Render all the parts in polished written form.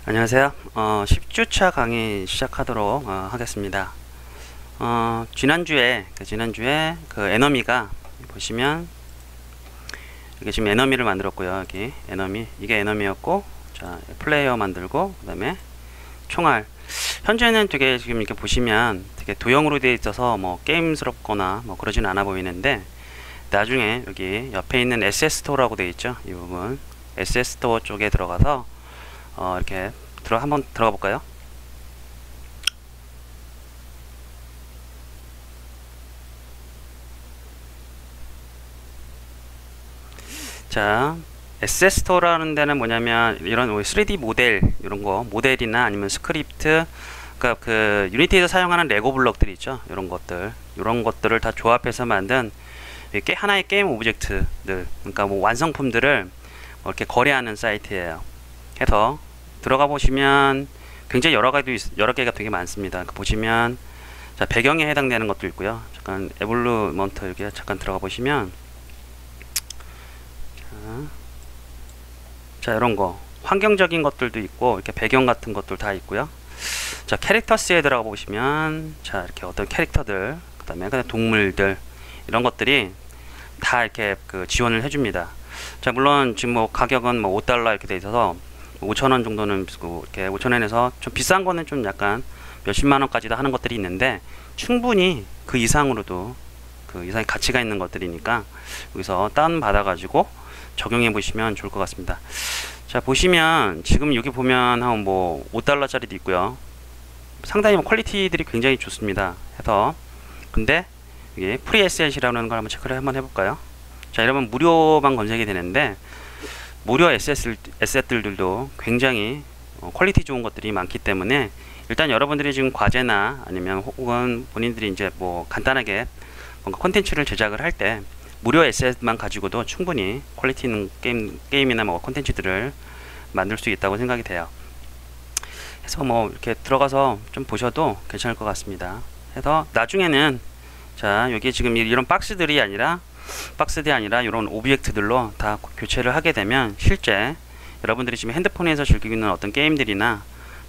안녕하세요. 10주차 강의 시작하도록 하겠습니다. 지난주에 그 에너미가 보시면 이게 지금 에너미를 만들었고요. 여기 에너미, 이게 에너미였고, 자 플레이어 만들고, 그 다음에 총알. 현재는 되게 지금 이렇게 보시면 되게 도형으로 되어 있어서 뭐 게임스럽거나 뭐 그러진 않아 보이는데, 나중에 여기 옆에 있는 SS 스토어라고 되어 있죠. 이 부분 SS 스토어 쪽에 들어가서 이렇게 한번 들어가 볼까요? 자, SS 스토어라는 데는 뭐냐면 이런 3D 모델, 이런 거 모델이나 아니면 스크립트, 그러니까 그 유니티에서 사용하는 레고 블럭들이 있죠. 이런 것들을 다 조합해서 만든 하나의 게임 오브젝트들, 그러니까 뭐 완성품들을 이렇게 거래하는 사이트예요. 해서 들어가 보시면 굉장히 여러 개가 되게 많습니다. 보시면 자, 배경에 해당되는 것도 있고요. 잠깐 에볼루먼트 여기 잠깐 들어가 보시면 자 이런 거 환경적인 것들도 있고 이렇게 배경 같은 것들 다 있고요. 자 캐릭터스에 들어가 보시면 자 이렇게 어떤 캐릭터들, 그다음에 그냥 동물들, 이런 것들이 다 이렇게 그 지원을 해줍니다. 자 물론 지금 뭐 가격은 뭐 $5 이렇게 돼 있어서 5,000원 정도는 이렇게 5,000원에서 좀 비싼 거는 좀 약간 몇십만 원까지도 하는 것들이 있는데, 충분히 그 이상으로도 그 이상의 가치가 있는 것들이니까 여기서 다운 받아 가지고 적용해 보시면 좋을 것 같습니다. 자 보시면 지금 여기 보면 한 뭐 $5짜리도 있고요. 상당히 뭐 퀄리티들이 굉장히 좋습니다. 해서 근데 이게 프리 에셋이라는 걸 한번 체크를 한번 해볼까요? 자 이러면 무료만 검색이 되는데, 무료 에셋들도 굉장히 퀄리티 좋은 것들이 많기 때문에 일단 여러분들이 지금 과제나 아니면 혹은 본인들이 이제 뭐 간단하게 뭔가 콘텐츠를 제작을 할 때 무료 에셋만 가지고도 충분히 퀄리티 있는 게임이나 뭐 콘텐츠들을 만들 수 있다고 생각이 돼요. 그래서 뭐 이렇게 들어가서 좀 보셔도 괜찮을 것 같습니다. 그래서 나중에는 자 여기 지금 이런 박스들이 아니라 이런 오브젝트들로 다 교체를 하게 되면 실제 여러분들이 지금 핸드폰에서 즐기고 있는 어떤 게임들이나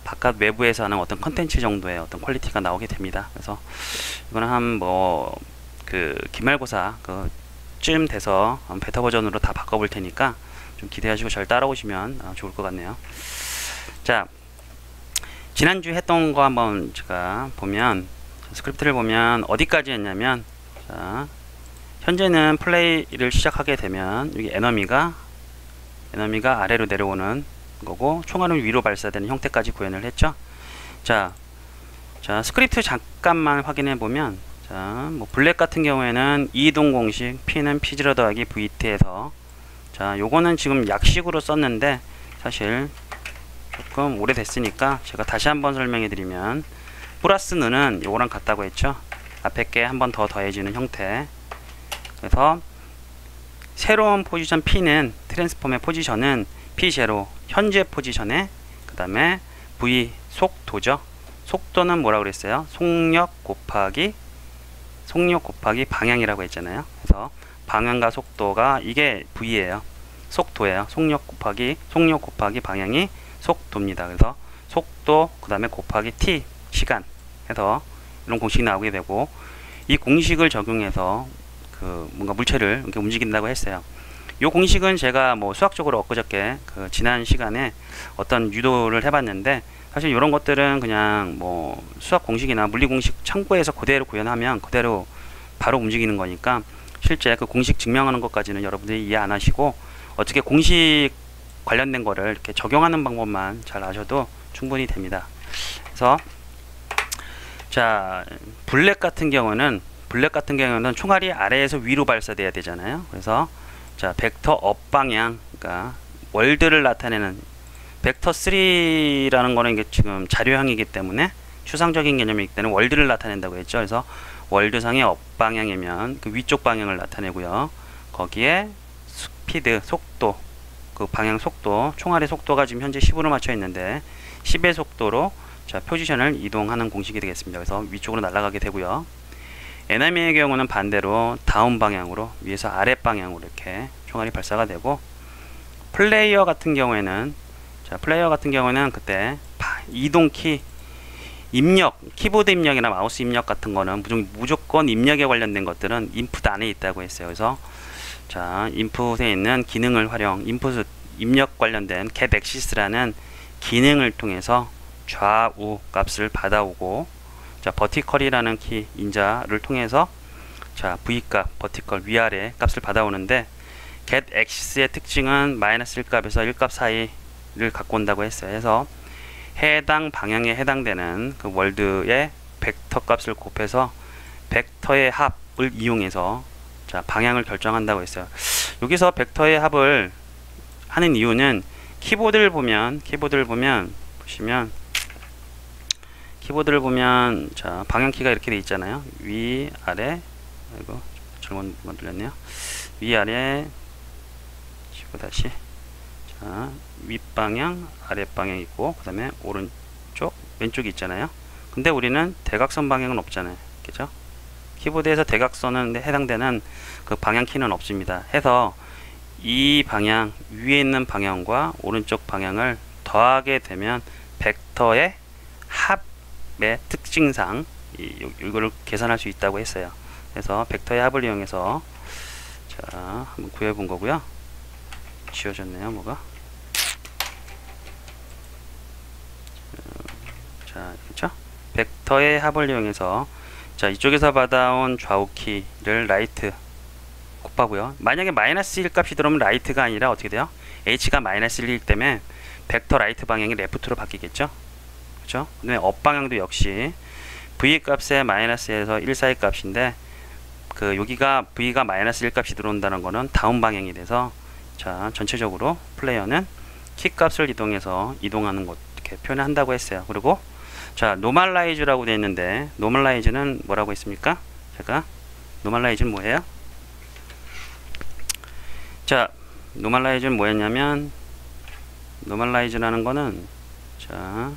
바깥 외부에서 하는 어떤 컨텐츠 정도의 어떤 퀄리티가 나오게 됩니다. 그래서 이거는 한 뭐 그 기말고사 쯤 돼서 베타 버전으로 다 바꿔볼 테니까 좀 기대하시고 잘 따라오시면 좋을 것 같네요. 자 지난주 했던 거 한번 제가 보면 스크립트를 보면 어디까지 했냐면, 자 현재는 플레이를 시작하게 되면 여기 에너미가 아래로 내려오는 거고 총알은 위로 발사되는 형태까지 구현을 했죠. 자 스크립트 잠깐만 확인해 보면, 자 뭐 블랙 같은 경우에는 이동 공식 P는 P0 더하기 VT에서 자 요거는 지금 약식으로 썼는데 사실 조금 오래됐으니까 제가 다시 한번 설명해 드리면, 플러스 는은 요거랑 같다고 했죠. 앞에 게 한 번 더 더해지는 형태. 그래서 새로운 포지션 P는 트랜스폼의 포지션은 P0 현재 포지션에, 그 다음에 V 속도죠. 속도는 뭐라 그랬어요? 속력 곱하기 방향이라고 했잖아요. 그래서 방향과 속도가 이게 V예요. 속도예요. 속력 곱하기 방향이 속도입니다. 그래서 속도 그 다음에 곱하기 t 시간 해서 이런 공식이 나오게 되고, 이 공식을 적용해서 그 뭔가 물체를 이렇게 움직인다고 했어요. 이 공식은 제가 뭐 수학적으로 엊그저께 그 지난 시간에 어떤 유도를 해봤는데, 사실 이런 것들은 그냥 뭐 수학 공식이나 물리 공식 참고해서 그대로 구현하면 그대로 바로 움직이는 거니까 실제 그 공식 증명하는 것까지는 여러분들이 이해 안 하시고 어떻게 공식 관련된 거를 이렇게 적용하는 방법만 잘 아셔도 충분히 됩니다. 그래서 자 블랙 같은 경우는 총알이 아래에서 위로 발사돼야 되잖아요. 그래서 자 벡터 업 방향, 그러니까 월드를 나타내는 벡터 3라는 거는 이게 지금 자료형이기 때문에 추상적인 개념이기 때문에 월드를 나타낸다고 했죠. 그래서 월드상의 업 방향이면 그 위쪽 방향을 나타내고요. 거기에 스피드 속도, 그 방향 속도, 총알의 속도가 지금 현재 10으로 맞춰 있는데 10의 속도로 자 포지션을 이동하는 공식이 되겠습니다. 그래서 위쪽으로 날아가게 되고요. 에너미의 경우는 반대로 다운 방향으로, 위에서 아래 방향으로 이렇게 총알이 발사가 되고, 플레이어 같은 경우에는 자, 플레이어 같은 경우는 그때 이동키 입력, 키보드 입력이나 마우스 입력 같은 거는 무조건 입력에 관련된 것들은 인풋 안에 있다고 했어요. 그래서 자, 인풋에 있는 기능을 인풋 입력 관련된 get access라는 기능을 통해서 좌우 값을 받아오고, 자, 버티컬이라는 키 인자를 통해서 자, V값, 버티컬 위아래 값을 받아오는데, get access의 특징은 마이너스 1값에서 1값 사이를 갖고 온다고 했어요. 그래서 해당 방향에 해당되는 그 월드의 벡터 값을 곱해서 벡터의 합을 이용해서 자, 방향을 결정한다고 했어요. 여기서 벡터의 합을 하는 이유는 키보드를 보면 자, 방향키가 이렇게 돼 있잖아요. 위, 아래, 아이고 잘못 눌렸네요. 위, 아래, 다시 자, 윗방향, 아랫방향 있고, 그 다음에 오른쪽, 왼쪽이 있잖아요. 근데 우리는 대각선 방향은 없잖아요. 그죠? 키보드에서 대각선은 해당되는 그 방향키는 없습니다. 해서 이 방향, 위에 있는 방향과 오른쪽 방향을 더하게 되면 벡터의 합의 특징상 이거를 계산할 수 있다고 했어요. 그래서 벡터의 합을 이용해서 자, 한번 구해 본 거고요. 지워졌네요, 뭐가. 자, 그렇죠? 벡터의 합을 이용해서 자, 이쪽에서 받아온 좌우 키를 라이트 곱하고요. 만약에 마이너스 1 값이 들어오면 라이트가 아니라 어떻게 돼요? h가 마이너스 1이기 때문에 벡터 라이트 방향이 레프트로 바뀌겠죠? 그렇죠? 그다음에 업 방향도 역시 v 값의 마이너스에서 1 사이 값인데, 그 여기가 v가 마이너스 1 값이 들어온다는 거는 다운 방향이 돼서 자, 전체적으로 플레이어는 키 값을 이동하는 것 이렇게 표현한다고 했어요. 그리고 자, 노멀라이즈라고 되어 있는데, 노멀라이즈는 뭐라고 했습니까? 제가 노멀라이즈는 뭐예요? 자, 노멀라이즈는 뭐였냐면, 노멀라이즈라는 거는 자,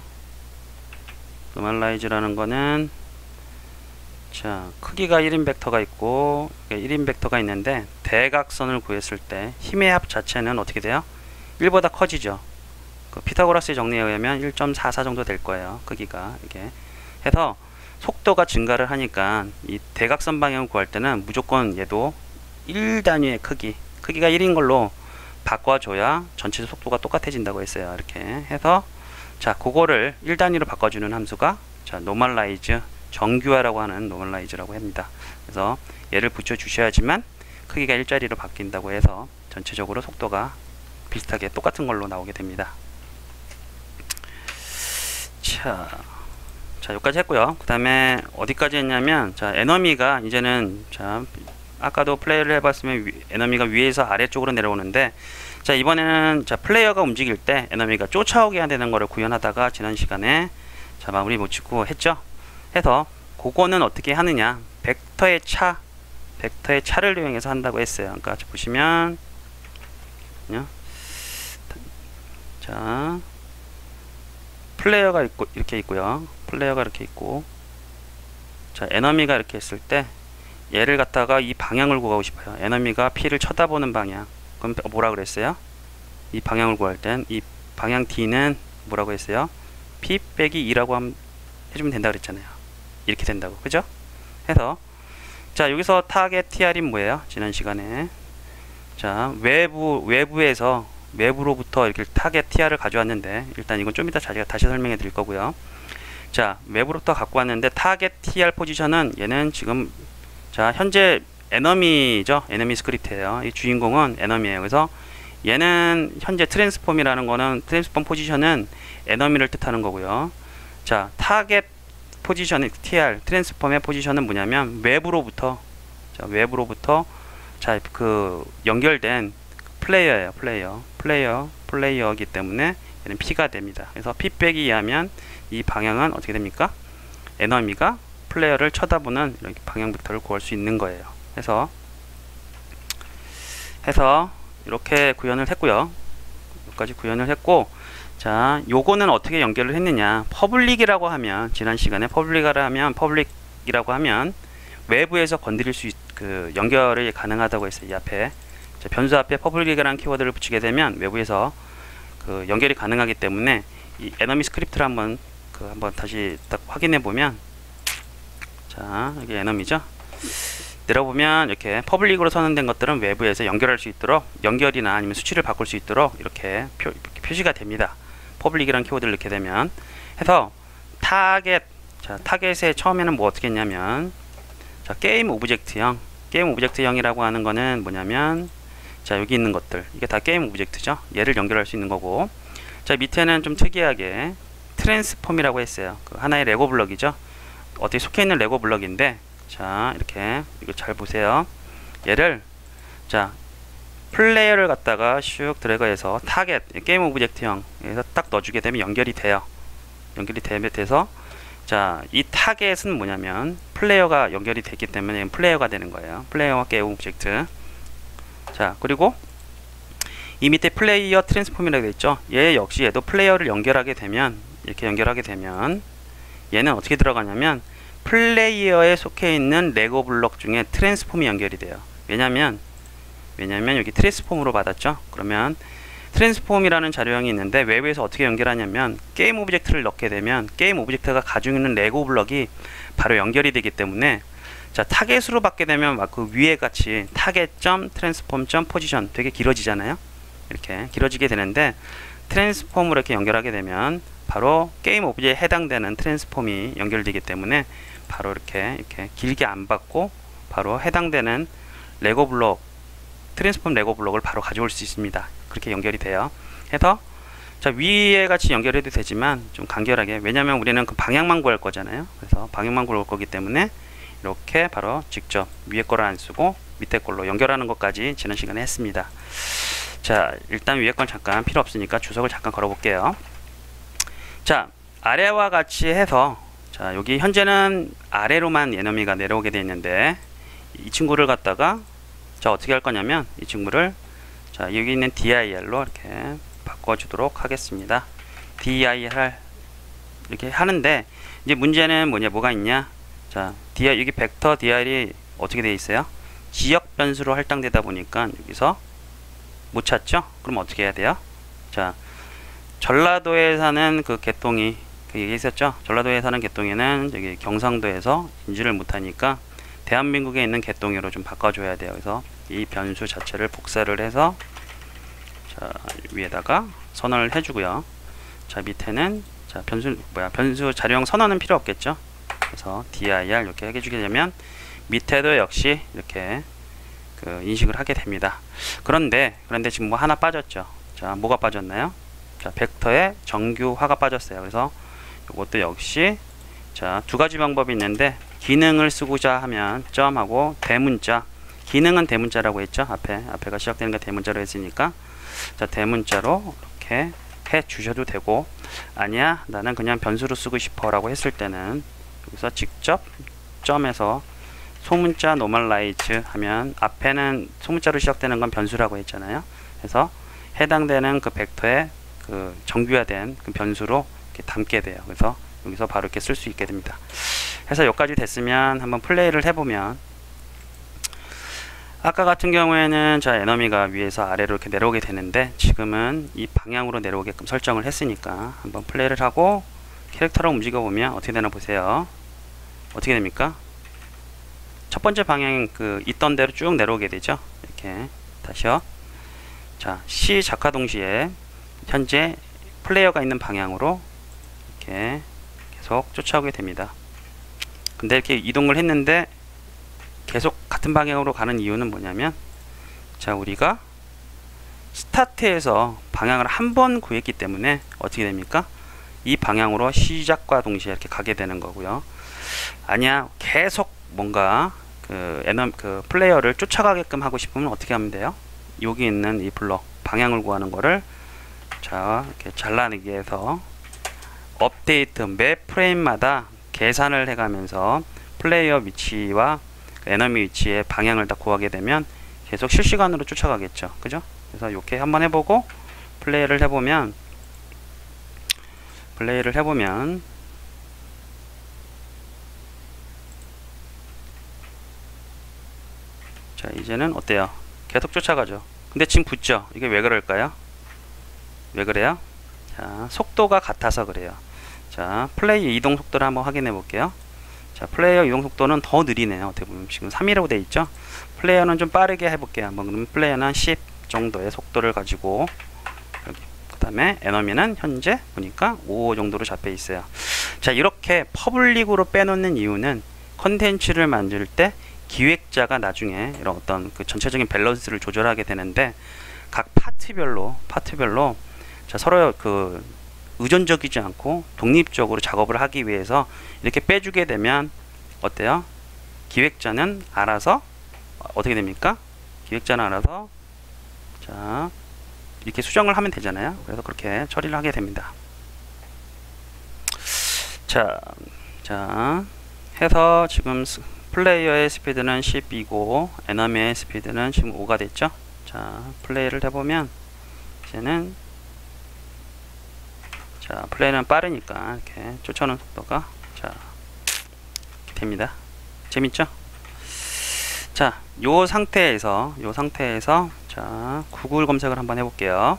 자, 크기가 1인 벡터가 있고 1인 벡터가 있는데, 대각선을 구했을 때 힘의 합 자체는 어떻게 돼요? 1보다 커지죠. 그 피타고라스의 정리에 의하면 1.44 정도 될 거예요. 크기가 이렇게 해서 속도가 증가를 하니까 이 대각선 방향을 구할 때는 무조건 얘도 1단위의 크기가 1인 걸로 바꿔줘야 전체 속도가 똑같아진다고 했어요. 이렇게 해서 자, 그거를 1단위로 바꿔주는 함수가 자, 노멀라이즈, 정규화라고 하는 노멀라이즈라고 합니다. 그래서 얘를 붙여주셔야지만 크기가 1자리로 바뀐다고 해서 전체적으로 속도가 비슷하게 똑같은 걸로 나오게 됩니다. 자, 여기까지 했고요. 그 다음에 어디까지 했냐면, 자, 에너미가 이제는 자, 아까도 플레이를 해봤으면 에너미가 위에서 아래쪽으로 내려오는데, 자, 이번에는 자, 플레이어가 움직일 때 에너미가 쫓아오게 해야 되는 거를 구현하다가 지난 시간에 자, 마무리 못 짓고 했죠. 해서 그거는 어떻게 하느냐, 벡터의 차를 이용해서 한다고 했어요. 그러니까 보시면 자, 플레이어가 있고 이렇게 있고요. 플레이어가 이렇게 있고, 자, 에너미가 이렇게 했을 때 얘를 갖다가 이 방향을 구하고 싶어요. 에너미가 P를 쳐다보는 방향. 그럼 뭐라 그랬어요? 이 방향을 구할 땐 이 방향 D는 뭐라고 했어요? P 빼기 2라고 해주면 된다 그랬잖아요. 이렇게 된다고, 그죠? 해서 자, 여기서 타겟 TR은 뭐예요? 지난 시간에 자, 외부로부터 이렇게 타겟 TR을 가져왔는데, 일단 이건 좀 이따 제가 다시 설명해 드릴 거고요. 자, 외부로부터 갖고 왔는데 타겟 TR 포지션은 얘는 지금 자, 현재 에너미죠. 에너미 스크립트예요. 이 주인공은 에너미예요. 그래서 얘는 현재 트랜스폼이라는 거는, 트랜스폼 포지션은 에너미를 뜻하는 거고요. 자, 타겟 포지션 TR 트랜스폼의 포지션은 뭐냐면 외부로부터 자, 그 연결된 플레이어예요. 플레이어이기 때문에 얘는 P가 됩니다. 그래서 P 빼기 2하면 이 방향은 어떻게 됩니까? 에너미가 플레이어를 쳐다보는 이렇게 방향 벡터를 구할 수 있는 거예요. 해서 이렇게 구현을 했고요. 여기까지 구현을 했고, 자, 요거는 어떻게 연결을 했느냐, 퍼블릭이라고 하면, 지난 시간에 퍼블릭이라고 하면 외부에서 건드릴 수 연결이 가능하다고 했어요. 이 앞에 자, 변수 앞에 퍼블릭이라는 키워드를 붙이게 되면 외부에서 그 연결이 가능하기 때문에 이 에너미 스크립트를 한번 다시 딱 확인해 보면, 자, 여기 에너미죠. 내려보면 이렇게 퍼블릭으로 선언된 것들은 외부에서 연결할 수 있도록, 연결이나 아니면 수치를 바꿀 수 있도록 이렇게 표시가 됩니다. 퍼블릭이라는 키워드를 넣게 되면. 해서 타겟, 자, 타겟에 처음에는 뭐 어떻게 했냐면, 자, 게임 오브젝트형이라고 하는 거는 뭐냐면, 자, 여기 있는 것들, 이게 다 게임 오브젝트죠. 얘를 연결할 수 있는 거고, 자, 밑에는 좀 특이하게 트랜스폼이라고 했어요. 그 하나의 레고 블럭이죠. 어떻게 속해 있는 레고 블럭인데, 자, 이렇게 이거 잘 보세요. 얘를, 자, 플레이어를 갖다가 슉 드래그해서 타겟 게임 오브젝트형에서 딱 넣어주게 되면 연결이 돼요. 연결이 돼서, 자, 이 타겟은 뭐냐면 플레이어가 연결이 됐기 때문에 플레이어가 되는 거예요. 플레이어와 게임 오브젝트. 자, 그리고 이 밑에 플레이어 트랜스폼이라고 되어 있죠. 얘 역시 얘도 플레이어를 연결하게 되면, 이렇게 연결하게 되면 얘는 어떻게 들어가냐면 플레이어에 속해 있는 레고 블록 중에 트랜스폼이 연결이 돼요. 왜냐면 여기 트랜스폼으로 받았죠. 그러면 트랜스폼이라는 자료형이 있는데 외부에서 어떻게 연결하냐면 게임 오브젝트를 넣게 되면 게임 오브젝트가 가지고 있는 레고 블럭이 바로 연결이 되기 때문에, 자, 타겟으로 받게 되면 막 그 위에 같이 타겟.트랜스폼.포지션 되게 길어지잖아요. 이렇게 길어지게 되는데, 트랜스폼으로 이렇게 연결하게 되면 바로 게임 오브젝트에 해당되는 트랜스폼이 연결되기 때문에 바로 이렇게 길게 안 받고 바로 해당되는 레고 블록, 트랜스폼 레고 블록을 바로 가져올 수 있습니다. 그렇게 연결이 돼요. 해서, 자, 위에 같이 연결해도 되지만 좀 간결하게, 왜냐면 우리는 그 방향만 구할 거잖아요. 그래서 방향만 구할 거기 때문에 이렇게 바로 직접 위에 거를 안 쓰고 밑에 걸로 연결하는 것까지 지난 시간에 했습니다. 자, 일단 위에 건 잠깐 필요 없으니까 주석을 잠깐 걸어 볼게요. 자, 아래와 같이 해서, 자, 여기 현재는 아래로만 에너미가 내려오게 되어 있는데, 이 친구를 갖다가, 자, 어떻게 할 거냐면 이 친구를, 자, 여기 있는 dir로 이렇게 바꿔주도록 하겠습니다. dir 이렇게 하는데, 이제 문제는 뭐가 있냐. 자, dir, 여기 벡터 dir이 어떻게 되어 있어요? 지역 변수로 할당되다 보니까 여기서 못 찾죠? 그럼 어떻게 해야 돼요? 자, 전라도에 사는 그 개똥이, 그 얘기 있었죠? 전라도에 사는 개똥이는 여기 경상도에서 인지를 못하니까 대한민국에 있는 개똥이로 좀 바꿔줘야 돼요. 그래서 이 변수 자체를 복사를 해서, 자, 위에다가 선언을 해주고요. 자, 밑에는, 자, 변수 자료형 선언은 필요 없겠죠? 그래서 dir 이렇게 해주게 되면 밑에도 역시 이렇게 그 인식을 하게 됩니다. 그런데 지금 뭐 하나 빠졌죠? 자, 뭐가 빠졌나요? 자, 벡터에 정규화가 빠졌어요. 그래서 이것도 역시, 자, 두 가지 방법이 있는데, 기능을 쓰고자 하면 점하고 대문자, 기능은 대문자라고 했죠. 앞에가 시작되는 게 대문자로 했으니까, 자, 대문자로 이렇게 해 주셔도 되고, 아니야, 나는 그냥 변수로 쓰고 싶어 라고 했을 때는 여기서 직접 점에서 소문자 normalize 하면, 앞에는 소문자로 시작되는 건 변수라고 했잖아요. 그래서 해당되는 그 벡터에 그 정규화된 그 변수로 이렇게 담게 돼요. 그래서 여기서 바로 이렇게 쓸 수 있게 됩니다. 해서 여기까지 됐으면 한번 플레이를 해보면, 아까 같은 경우에는, 자, 에너미가 위에서 아래로 이렇게 내려오게 되는데, 지금은 이 방향으로 내려오게끔 설정을 했으니까 한번 플레이를 하고 캐릭터를 움직여 보면 어떻게 되나 보세요. 어떻게 됩니까? 첫 번째 방향 그 있던 대로 쭉 내려오게 되죠. 이렇게 다시요. 자, 시작과 동시에 현재 플레이어가 있는 방향으로 이렇게 계속 쫓아오게 됩니다. 근데 이렇게 이동을 했는데 계속 같은 방향으로 가는 이유는 뭐냐면, 자, 우리가 스타트에서 방향을 한 번 구했기 때문에 어떻게 됩니까? 이 방향으로 시작과 동시에 이렇게 가게 되는 거고요. 아니야, 계속 뭔가 그 플레이어를 쫓아가게끔 하고 싶으면 어떻게 하면 돼요? 여기 있는 이 블럭 방향을 구하는 거를, 자, 이렇게 잘라내기 해서 업데이트 매 프레임마다 계산을 해가면서 플레이어 위치와 에너미 위치의 방향을 다 구하게 되면 계속 실시간으로 쫓아가겠죠. 그죠? 그래서 이렇게 한번 해보고 플레이를 해보면 자, 이제는 어때요? 계속 쫓아가죠. 근데 지금 붙죠? 이게 왜 그럴까요? 왜 그래요? 자, 속도가 같아서 그래요. 자, 플레이어 이동 속도를 한번 확인해 볼게요. 자, 플레이어 이동 속도는 더 느리네요. 어떻게 보면 지금 3이라고 돼 있죠. 플레이어는 좀 빠르게 해볼게요. 한번. 그러면 플레이어는 10 정도의 속도를 가지고, 그 다음에 에너미는 현재 보니까 5 정도로 잡혀 있어요. 자, 이렇게 퍼블릭으로 빼놓는 이유는 컨텐츠를 만들 때 기획자가 나중에 이런 어떤 그 전체적인 밸런스를 조절하게 되는데, 각 파트별로 자, 서로 그 의존적이지 않고 독립적으로 작업을 하기 위해서 이렇게 빼주게 되면 어때요? 기획자는 알아서 어떻게 됩니까? 기획자는 알아서 자, 이렇게 수정을 하면 되잖아요. 그래서 그렇게 처리를 하게 됩니다. 자 해서 지금 플레이어의 스피드는 10이고 에너미의 스피드는 지금 5가 됐죠. 자, 플레이를 해보면 이제는 자, 플레이는 빠르니까 이렇게 쫓아오는 속도가 자 됩니다. 재밌죠? 자, 요 상태에서 자, 구글 검색을 한번 해볼게요.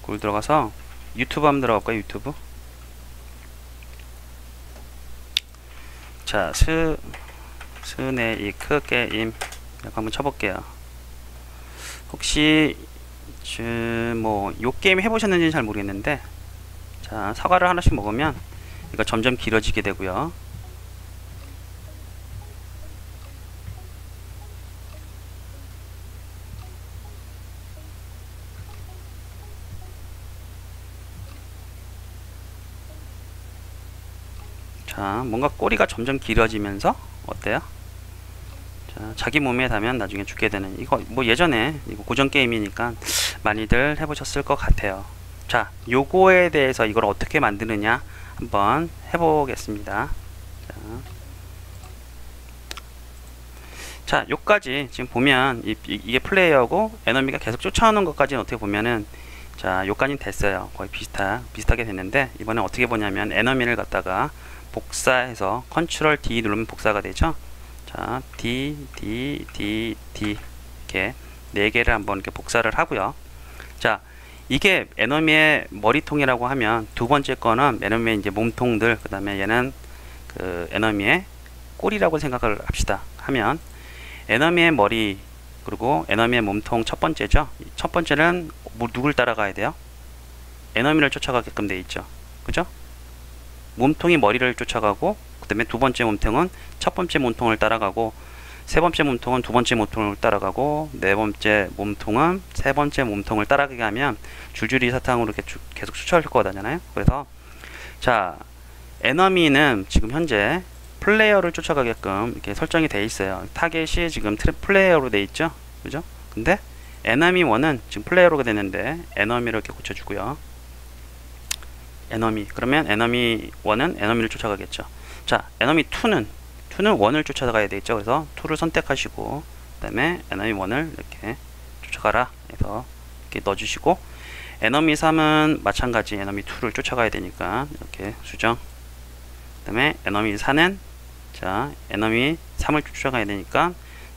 구글 들어가서 유튜브 한번 들어갈까요? 유튜브. 자, 스네이크 게임 이렇게 한번 쳐볼게요. 혹시 뭐 요 게임 해보셨는지는 잘 모르겠는데, 자, 사과를 하나씩 먹으면 이거 점점 길어지게 되고요. 자, 뭔가 꼬리가 점점 길어지면서 어때요? 자, 자기 몸에 닿으면 나중에 죽게 되는, 이거 뭐 예전에 이거 고전 게임이니까 많이들 해보셨을 것 같아요. 자, 요거에 대해서 이걸 어떻게 만드느냐 한번 해보겠습니다. 자, 요까지 지금 보면 이게 플레이어고 에너미가 계속 쫓아오는 것까지는 어떻게 보면은 자, 요까지는 됐어요. 거의 비슷하게 됐는데, 이번에 어떻게 보냐면 에너미를 갖다가 복사해서 컨트롤 D 누르면 복사가 되죠. 자, D 이렇게 4개를 한번 이렇게 복사를 하고요. 자, 이게 에너미의 머리통이라고 하면 두 번째 거는 에너미의 이제 몸통들, 그 다음에 얘는 그 에너미의 꼬리라고 생각을 합시다. 하면 에너미의 머리 그리고 에너미의 몸통 첫 번째죠. 첫 번째는 누굴 따라가야 돼요? 에너미를 쫓아가게끔 돼 있죠. 그죠? 몸통이 머리를 쫓아가고, 그 다음에 두 번째 몸통은 첫 번째 몸통을 따라가고, 세 번째 몸통은 두 번째 몸통을 따라가고, 네 번째 몸통은 세 번째 몸통을 따라가게 하면 줄줄이 사탕으로 이렇게 계속 쫓아올 거잖아요. 그래서 자, 에너미는 지금 현재 플레이어를 쫓아가게끔 이렇게 설정이 되어 있어요. 타겟이 지금 플레이어로 되어 있죠. 그죠? 근데 에너미 1은 지금 플레이어로가 되는데 에너미를 이렇게 고쳐주고요. 에너미, 그러면 에너미 1은 에너미를 쫓아가겠죠. 자, 에너미 2는 1을 쫓아가야 되겠죠. 그래서 2를 선택하시고, 그 다음에 에너미 1을 이렇게 쫓아가라 해서 이렇게 넣어주시고, 에너미 3은 마찬가지 에너미 2를 쫓아가야 되니까 이렇게 수정. 그 다음에 에너미 4는 자, 에너미 3을 쫓아가야 되니까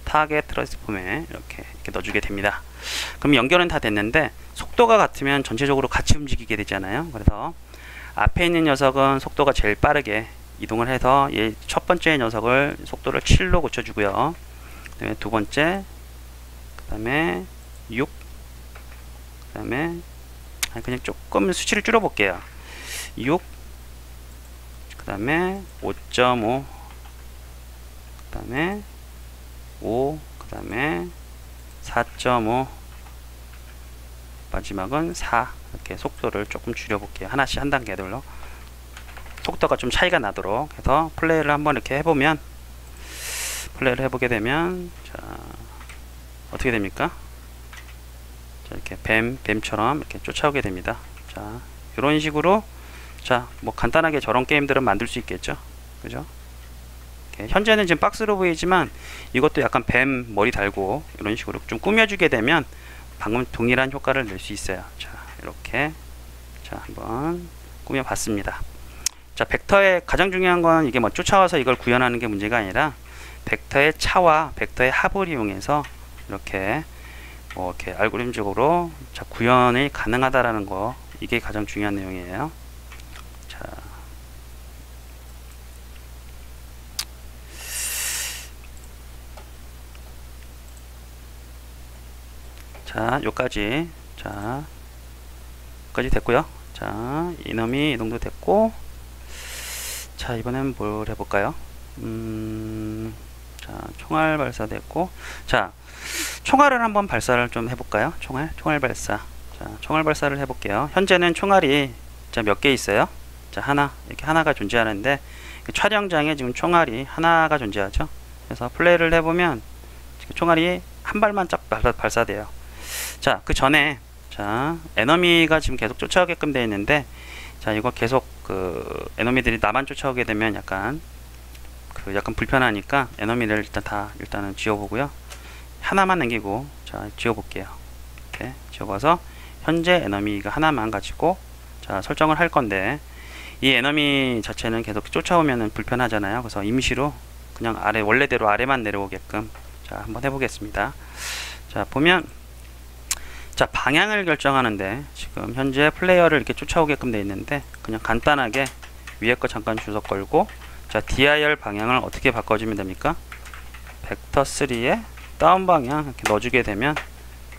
타겟 트랜스폼에 이렇게 넣어주게 됩니다. 그럼 연결은 다 됐는데, 속도가 같으면 전체적으로 같이 움직이게 되잖아요. 그래서 앞에 있는 녀석은 속도가 제일 빠르게 이동을 해서 얘 첫 번째 녀석을 속도를 7로 고쳐주고요. 그 다음에 두 번째, 그 다음에 6, 그 다음에 그냥 조금 수치를 줄여볼게요. 6, 그 다음에 5.5, 그 다음에 5, 그 다음에 4.5, 마지막은 4. 이렇게 속도를 조금 줄여볼게요. 하나씩 한 단계들로 속도가 좀 차이가 나도록 해서 플레이를 한번 이렇게 해보면, 플레이를 해보게 되면 자, 어떻게 됩니까? 자, 이렇게 뱀처럼 이렇게 쫓아오게 됩니다. 자, 이런 식으로 자, 뭐 간단하게 저런 게임들은 만들 수 있겠죠. 그죠? 현재는 지금 박스로 보이지만 이것도 약간 뱀 머리 달고 이런 식으로 좀 꾸며주게 되면 방금 동일한 효과를 낼 수 있어요. 자, 이렇게 자, 한번 꾸며봤습니다. 자, 벡터의 가장 중요한 건 이게 뭐 쫓아와서 이걸 구현하는 게 문제가 아니라 벡터의 차와 벡터의 합을 이용해서 이렇게 뭐 이렇게 알고리즘적으로 자, 구현이 가능하다라는 거, 이게 가장 중요한 내용이에요. 자, 자, 요까지. 자, 여기까지 됐고요. 자, 이놈이 이동도 됐고, 자, 이번엔 뭘 해볼까요? 자, 총알 발사 됐고, 자, 총알을 한번 발사를 좀 해볼까요? 총알 발사. 자, 총알 발사를 해볼게요. 현재는 총알이 자, 몇 개 있어요? 자, 하나, 이렇게 하나가 존재하는데, 촬영장에 지금 총알이 하나가 존재하죠. 그래서 플레이를 해보면 총알이 한 발만 쫙 발사돼요. 자, 그 전에 자, 에너미가 지금 계속 쫓아오게끔 되어 있는데, 자, 이거 계속 그 에너미들이 나만 쫓아오게 되면 약간 불편하니까 에너미를 일단은 지워보고요. 하나만 남기고, 자, 지워볼게요. 이렇게 지워봐서 현재 에너미가 하나만 가지고 자, 설정을 할 건데, 이 에너미 자체는 계속 쫓아오면은 불편하잖아요. 그래서 임시로 그냥 아래, 원래대로 아래만 내려오게끔 자, 한번 해보겠습니다. 자, 보면 자, 방향을 결정하는데 지금 현재 플레이어를 이렇게 쫓아오게끔 되어 있는데, 그냥 간단하게 위에 거 잠깐 주석 걸고, 자, DIR 방향을 어떻게 바꿔주면 됩니까? 벡터 3에 다운 방향 이렇게 넣어주게 되면,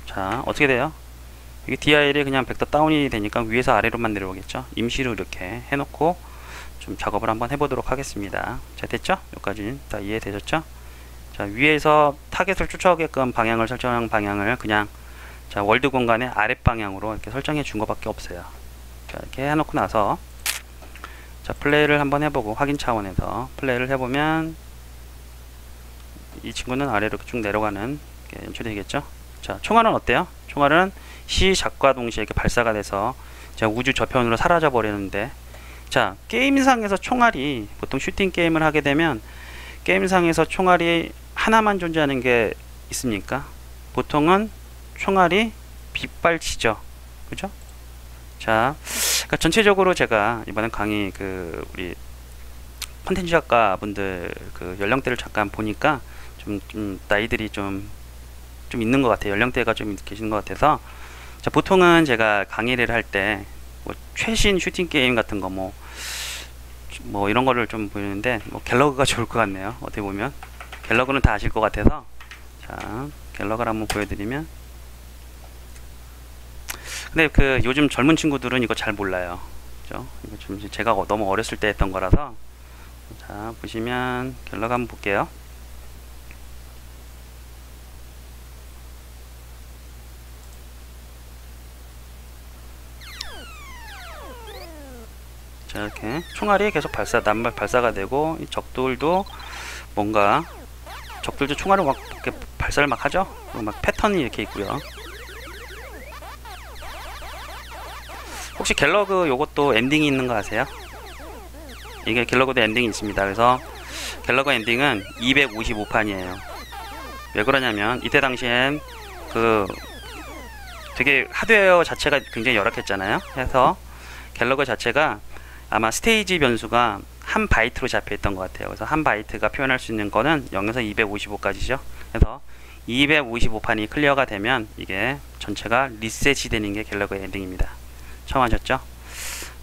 자, 어떻게 돼요? 이게 DIR이 그냥 벡터 다운이 되니까 위에서 아래로만 내려오겠죠. 임시로 이렇게 해놓고 좀 작업을 한번 해보도록 하겠습니다. 자, 됐죠? 여기까지 다 이해되셨죠? 자, 위에서 타겟을 쫓아오게끔 방향을 설정한 방향을 그냥 자, 월드 공간의 아랫 방향으로 이렇게 설정해 준 것밖에 없어요. 자, 이렇게 해놓고 나서 자, 플레이를 한번 해보고, 확인 차원에서 플레이를 해보면 이 친구는 아래로 쭉 내려가는 게 연출이 되겠죠. 자, 총알은 어때요? 총알은 시작과 동시에 이렇게 발사가 돼서 제가 우주 저편으로 사라져 버리는데, 자, 게임상에서 총알이, 보통 슈팅 게임을 하게 되면 게임상에서 총알이 하나만 존재하는 게 있습니까? 보통은 총알이 빗발치죠. 그죠? 자, 그러니까 전체적으로 제가 이번엔 강의 우리 콘텐츠 작가 분들 연령대를 잠깐 보니까 좀 나이들이 좀 있는 것 같아요. 연령대가 좀 계시는 것 같아서, 자, 보통은 제가 강의를 할 때 뭐 최신 슈팅 게임 같은 거 뭐 이런 거를 좀 보이는데, 뭐 갤러그가 좋을 것 같네요. 어떻게 보면 갤러그는 다 아실 것 같아서, 자, 갤러그를 한번 보여드리면, 근데 요즘 젊은 친구들은 이거 잘 몰라요. 그죠? 이거 좀 제가 너무 어렸을 때 했던 거라서. 자, 보시면 갤러그 한번 볼게요. 자, 이렇게 총알이 계속 발사가 되고, 이 적들도 적들도 총알을 막 이렇게 발사를 막 하죠. 막 패턴이 이렇게 있고요. 혹시 갤러그 요것도 엔딩이 있는 거 아세요? 이게 갤러그도 엔딩이 있습니다. 그래서 갤러그 엔딩은 255판이에요. 왜 그러냐면, 이때 당시엔 되게 하드웨어 자체가 굉장히 열악했잖아요. 그래서 갤러그 자체가 아마 스테이지 변수가 한 바이트로 잡혀 있던 것 같아요. 그래서 한 바이트가 표현할 수 있는 거는 0에서 255까지죠. 그래서 255판이 클리어가 되면 이게 전체가 리셋이 되는 게 갤러그 엔딩입니다. 처음 하셨죠?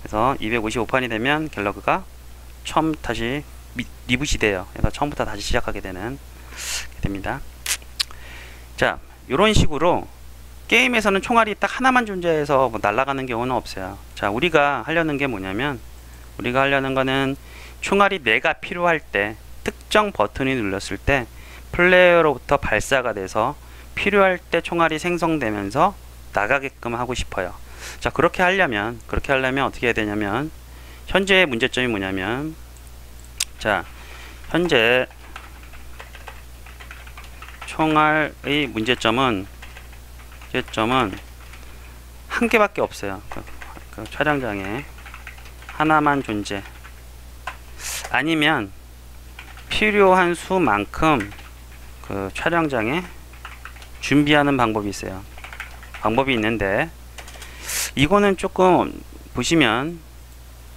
그래서 255판이 되면 갤러그가 처음 다시 리붓이 돼요. 그래서 처음부터 다시 시작하게 되는 게 됩니다. 자, 이런 식으로 게임에서는 총알이 딱 하나만 존재해서 뭐 날아가는 경우는 없어요. 자, 우리가 하려는 게 뭐냐면, 우리가 하려는 거는 총알이 내가 필요할 때 특정 버튼이 눌렀을 때 플레이어로부터 발사가 돼서 필요할 때 총알이 생성되면서 나가게끔 하고 싶어요. 자, 그렇게 하려면 어떻게 해야 되냐면, 현재의 문제점이 뭐냐면, 자, 현재 총알의 문제점은 한 개밖에 없어요. 촬영장에 하나만 존재, 아니면 필요한 수만큼 촬영장에 준비하는 방법이 있어요. 방법이 있는데, 이거는 조금 보시면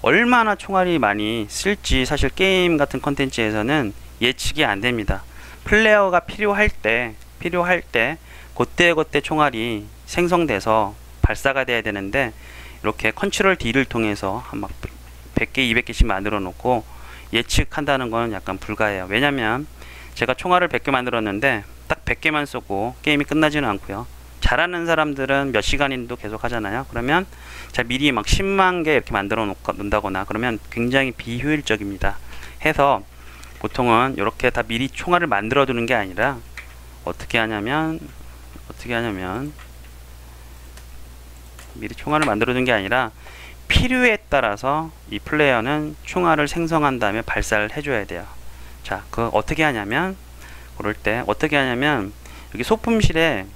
얼마나 총알이 많이 쓸지 사실 게임 같은 컨텐츠에서는 예측이 안 됩니다. 플레이어가 필요할 때 그때 총알이 생성돼서 발사가 돼야 되는데, 이렇게 컨트롤 D를 통해서 한 막 100개, 200개씩 만들어 놓고 예측한다는 건 약간 불가해요. 왜냐면 제가 총알을 100개 만들었는데 딱 100개만 쏘고 게임이 끝나지는 않고요. 잘하는 사람들은 몇 시간인도 계속 하잖아요. 그러면 자, 미리 막 10만 개 이렇게 만들어 놓는다거나 그러면 굉장히 비효율적입니다. 해서 보통은 이렇게 다 미리 총알을 만들어 두는 게 아니라 어떻게 하냐면 미리 총알을 만들어 두는 게 아니라 필요에 따라서 이 플레이어는 총알을 생성한 다음에 발사를 해줘야 돼요. 자, 그 어떻게 하냐면, 그럴 때 어떻게 하냐면, 여기 소품실에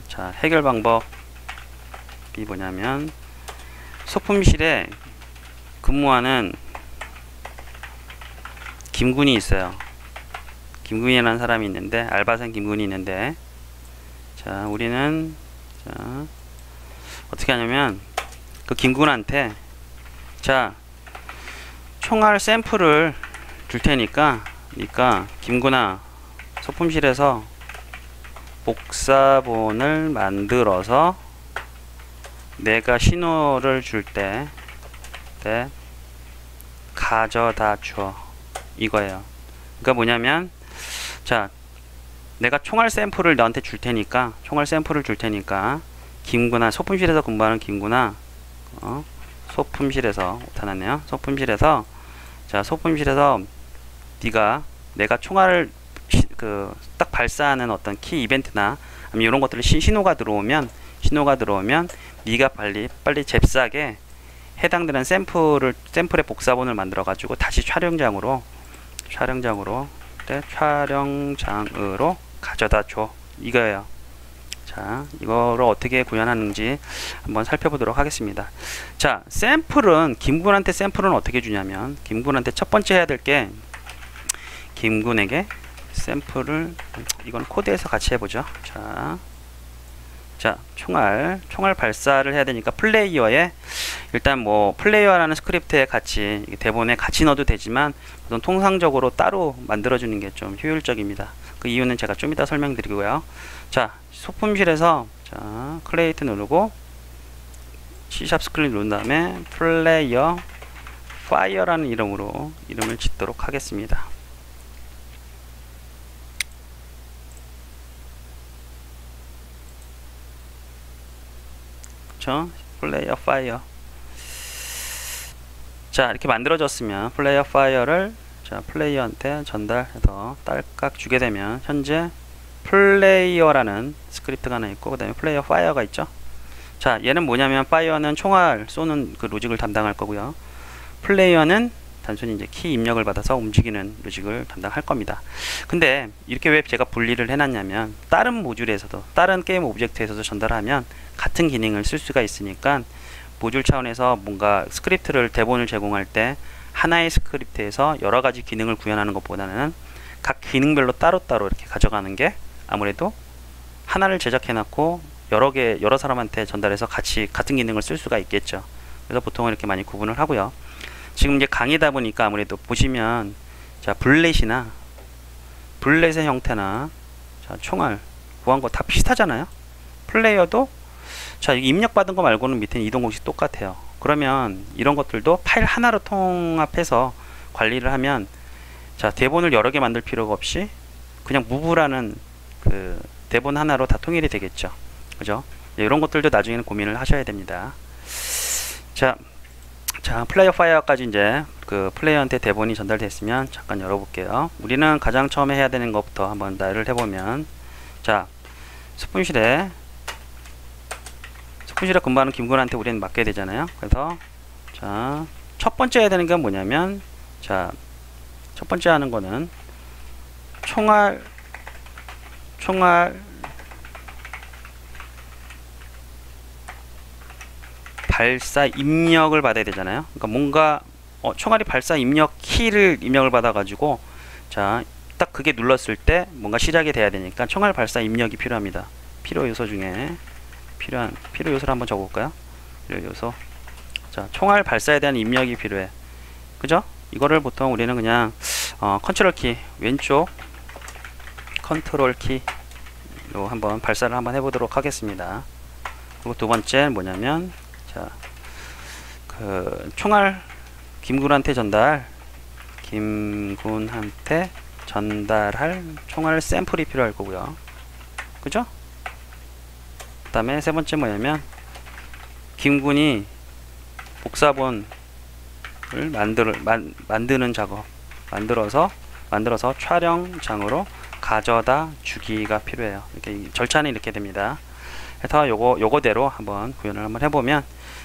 자, 해결 방법이 뭐냐면, 소품실에 근무하는 김군이 있어요. 김군이라는 사람이 있는데, 알바생 김군이 있는데, 자, 우리는 자, 어떻게 하냐면 그 김군한테 자, 총알 샘플을 줄 테니까 김군아, 소품실에서 복사본을 만들어서 내가 신호를 줄 때 가져다 줘, 이거예요. 그러니까 뭐냐면, 자, 내가 총알 샘플을 너한테 줄 테니까 김군아, 소품실에서 근무하는 김군아, 소품실에서 나타났네요. 소품실에서 네가 내가 총알을 딱 발사하는 어떤 키 이벤트나 아니면 이런 것들을 신호가 들어오면 네가 빨리 잽싸게 해당되는 샘플의 복사본을 만들어 가지고 다시 촬영장으로 가져다 줘, 이거예요. 자, 이거를 어떻게 구현하는지 한번 살펴보도록 하겠습니다. 자, 김군한테 샘플은 어떻게 주냐면, 김군한테 첫 번째 해야 될 게, 김군에게 샘플을, 이건 코드에서 같이 해보죠. 자, 총알 발사를 해야 되니까 플레이어에, 일단 뭐 플레이어라는 스크립트에 같이, 대본에 같이 넣어도 되지만 우선 통상적으로 따로 만들어주는 게 좀 효율적입니다. 그 이유는 제가 좀 이따 설명드리고요. 자, 소품실에서 자, 크리에이트 누르고 C# 스크린 누른 다음에 플레이어 파이어라는 이름을 짓도록 하겠습니다. 그쵸? 플레이어 파이어. 자, 이렇게 만들어졌으면 플레이어 파이어를 자, 플레이어한테 전달해서 딸깍 주게 되면 현재 플레이어라는 스크립트가 하나 있고 그 다음에 플레이어 파이어가 있죠. 자, 얘는 뭐냐면 파이어는 총알 쏘는 그 로직을 담당할 거고요. 플레이어는 단순히 이제 키 입력을 받아서 움직이는 로직을 담당할 겁니다. 근데 이렇게 왜 제가 분리를 해놨냐면, 다른 모듈에서도, 다른 게임 오브젝트에서도 전달하면 같은 기능을 쓸 수가 있으니까 모듈 차원에서 뭔가 대본을 제공할 때 하나의 스크립트에서 여러 가지 기능을 구현하는 것보다는 각 기능별로 따로따로 이렇게 가져가는 게 아무래도 하나를 제작해놨고 여러 사람한테 전달해서 같은 기능을 쓸 수가 있겠죠. 그래서 보통은 이렇게 많이 구분을 하고요. 지금 이제 강의다 보니까 아무래도 보시면 자, 블렛의 형태나 자, 총알 구한 거 다 비슷하잖아요. 플레이어도 자, 입력받은 거 말고는 밑에는 이동 공식 똑같아요. 그러면 이런 것들도 파일 하나로 통합해서 관리를 하면 자, 대본을 여러 개 만들 필요가 없이 그냥 무브라는 그 대본 하나로 다 통일이 되겠죠. 그죠? 이런 것들도 나중에는 고민을 하셔야 됩니다. 자, 플레이어 파이어까지 이제 그 플레이어한테 대본이 전달됐으면 잠깐 열어볼게요. 우리는 가장 처음에 해야 되는 것부터 한번 나열을 해보면, 자, 소품실에 근무하는 김군한테 우리는 맡겨야 되잖아요. 그래서 자, 첫 번째 해야 되는 건 뭐냐면, 자, 첫 번째 하는 거는 총알 발사 입력을 받아야 되잖아요. 그러니까 뭔가 총알이 발사 입력 키를 입력을 받아 가지고 자, 딱 그게 눌렀을 때 뭔가 시작이 돼야 되니까 총알 발사 입력이 필요합니다. 필요 요소 중에 필요 요소를 한번 적어볼까요? 필요 요소. 자, 총알 발사에 대한 입력이 필요해. 그죠? 이거를 보통 우리는 그냥 컨트롤 키, 왼쪽 컨트롤 키 요 한번 발사를 한번 해보도록 하겠습니다. 그리고 두 번째 뭐냐면, 자, 그 총알 김군한테 전달할 총알 샘플이 필요할 거고요. 그죠? 그 다음에 세 번째 뭐냐면, 김군이 복사본을 만드는 작업, 만들어서 촬영장으로 가져다 주기가 필요해요. 이렇게 절차는 이렇게 됩니다. 그래서 요거대로 한번 구현을 한번 해보면,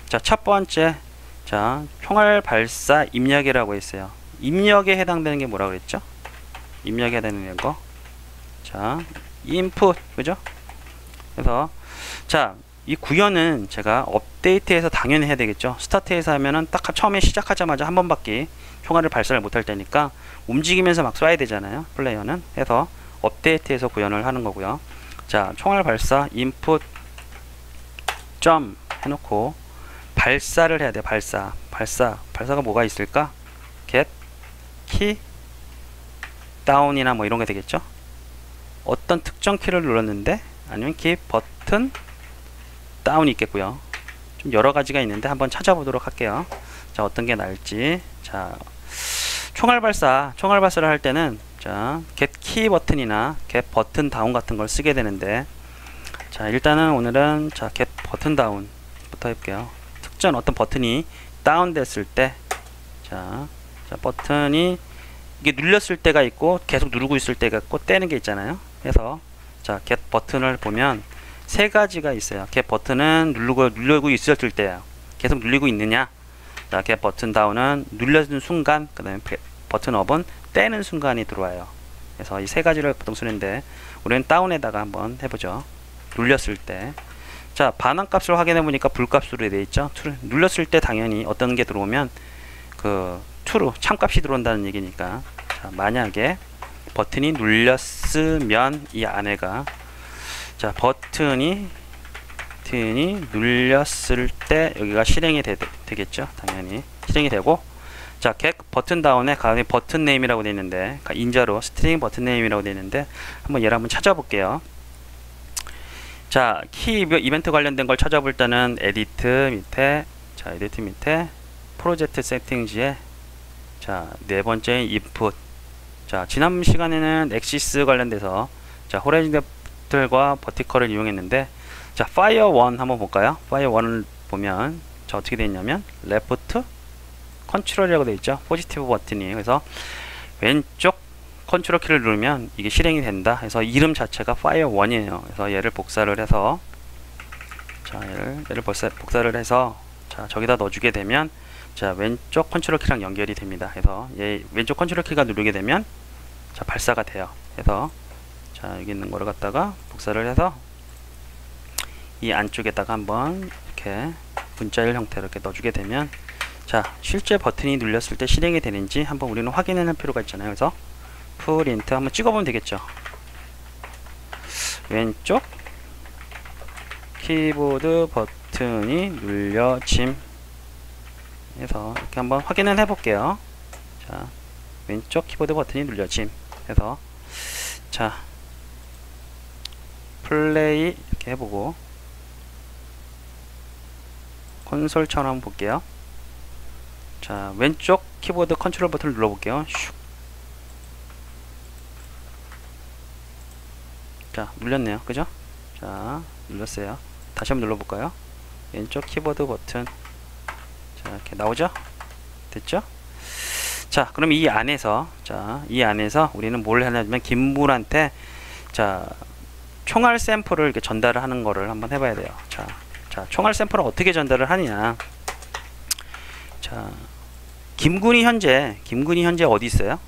자, 첫 번째, 자, 총알 발사 입력이라고 있어요. 입력에 해당되는 게 뭐라고 그랬죠? 입력에 해당되는 거. 자, 인풋, 그죠? 그래서, 자, 이 구현은 제가 업데이트해서 당연히 해야 되겠죠. 스타트에서 하면은 딱 처음에 시작하자마자 한 번밖에 총알을 발사를 못할 때니까 움직이면서 막 쏴야 되잖아요. 플레이어는. 해서 업데이트해서 구현을 하는 거고요. 자, 총알 발사 인풋 점 해놓고 발사를 해야 돼. 발사가 뭐가 있을까? get key down이나 뭐 이런 게 되겠죠. 어떤 특정 키를 눌렀는데, 아니면 키 버튼 다운이 있겠고요. 좀 여러 가지가 있는데 한번 찾아보도록 할게요. 자, 어떤 게 나을지. 자, 총알 발사를 할 때는, 자, get key 버튼이나 get 버튼 다운 같은 걸 쓰게 되는데, 자, 일단은 오늘은, 자, get 버튼 다운부터 해볼게요. 특정 어떤 버튼이 다운 됐을 때, 자, 버튼이 이게 눌렸을 때가 있고 계속 누르고 있을 때가 있고 떼는 게 있잖아요. 그래서, 자, get 버튼을 보면 세 가지가 있어요. get 버튼은 누르고 있을 때예요. 계속 눌리고 있느냐. 자, get 버튼 다운은 눌려진 순간, 그 다음에 버튼 업은 떼는 순간이 들어와요. 그래서 이 세 가지를 보통 쓰는데, 우리는 다운에다가 한번 해보죠. 눌렸을 때. 자, 반환값을 확인해 보니까 불값으로 되어 있죠. 눌렸을 때 당연히 어떤 게 들어오면 그 true로 참값이 들어온다는 얘기니까, 자, 만약에 버튼이 눌렸으면 이 안에가, 자, 버튼이 눌렸을 때 여기가 실행이 되겠죠. 당연히 실행이 되고, 자, get 버튼 다운에 가운데 버튼 네임이라고 되어 있는데, 인자로 스트링 버튼 네임이라고 되어 있는데, 한번 얘를 한번 찾아볼게요. 자, 키 이벤트 관련된 걸 찾아볼 때는 에디트 밑에, 자, 에디트 밑에 프로젝트 세팅지에, 자, 네 번째 인풋. 자, 지난 시간에는 엑시스 관련돼서, 자, 호리존탈과 버티컬을 이용했는데, 자, 파이어 1 한번 볼까요? 파이어 1을 보면, 자, 어떻게 되어 있냐면 레프트 컨트롤이라고 되어 있죠. 포지티브 버튼이에요. 그래서 왼쪽 컨트롤 키를 누르면 이게 실행이 된다. 그래서 이름 자체가 파이어 1이에요. 그래서 얘를 복사를 해서, 자, 얘를 복사를 해서, 자, 저기다 넣어주게 되면, 자, 왼쪽 컨트롤 키랑 연결이 됩니다. 그래서 얘 왼쪽 컨트롤 키가 누르게 되면, 자, 발사가 돼요. 그래서, 자, 여기 있는 거를 갖다가 복사를 해서 이 안쪽에다가 한번 이렇게 분자일 형태로 이렇게 넣어주게 되면, 자, 실제 버튼이 눌렸을 때 실행이 되는지 한번 우리는 확인할 필요가 있잖아요. 그래서 프린트 한번 찍어보면 되겠죠. 왼쪽 키보드 버튼이 눌려짐 해서 이렇게 한번 확인을 해볼게요. 자, 왼쪽 키보드 버튼이 눌려짐 해서, 자, 플레이 이렇게 해보고 콘솔처럼 한번 볼게요. 자, 왼쪽 키보드 컨트롤 버튼을 눌러볼게요. 슉. 자, 눌렸네요. 그죠? 자, 눌렀어요. 다시 한번 눌러볼까요? 왼쪽 키보드 버튼. 자, 이렇게 나오죠? 됐죠? 자, 그럼 이 안에서, 자, 이 안에서 우리는 뭘 하냐면 김물한테, 자, 총알 샘플을 이렇게 전달을 하는 거를 한번 해봐야 돼요. 자, 총알 샘플을 어떻게 전달을 하느냐. 자, 김군이 현재 어디 있어요?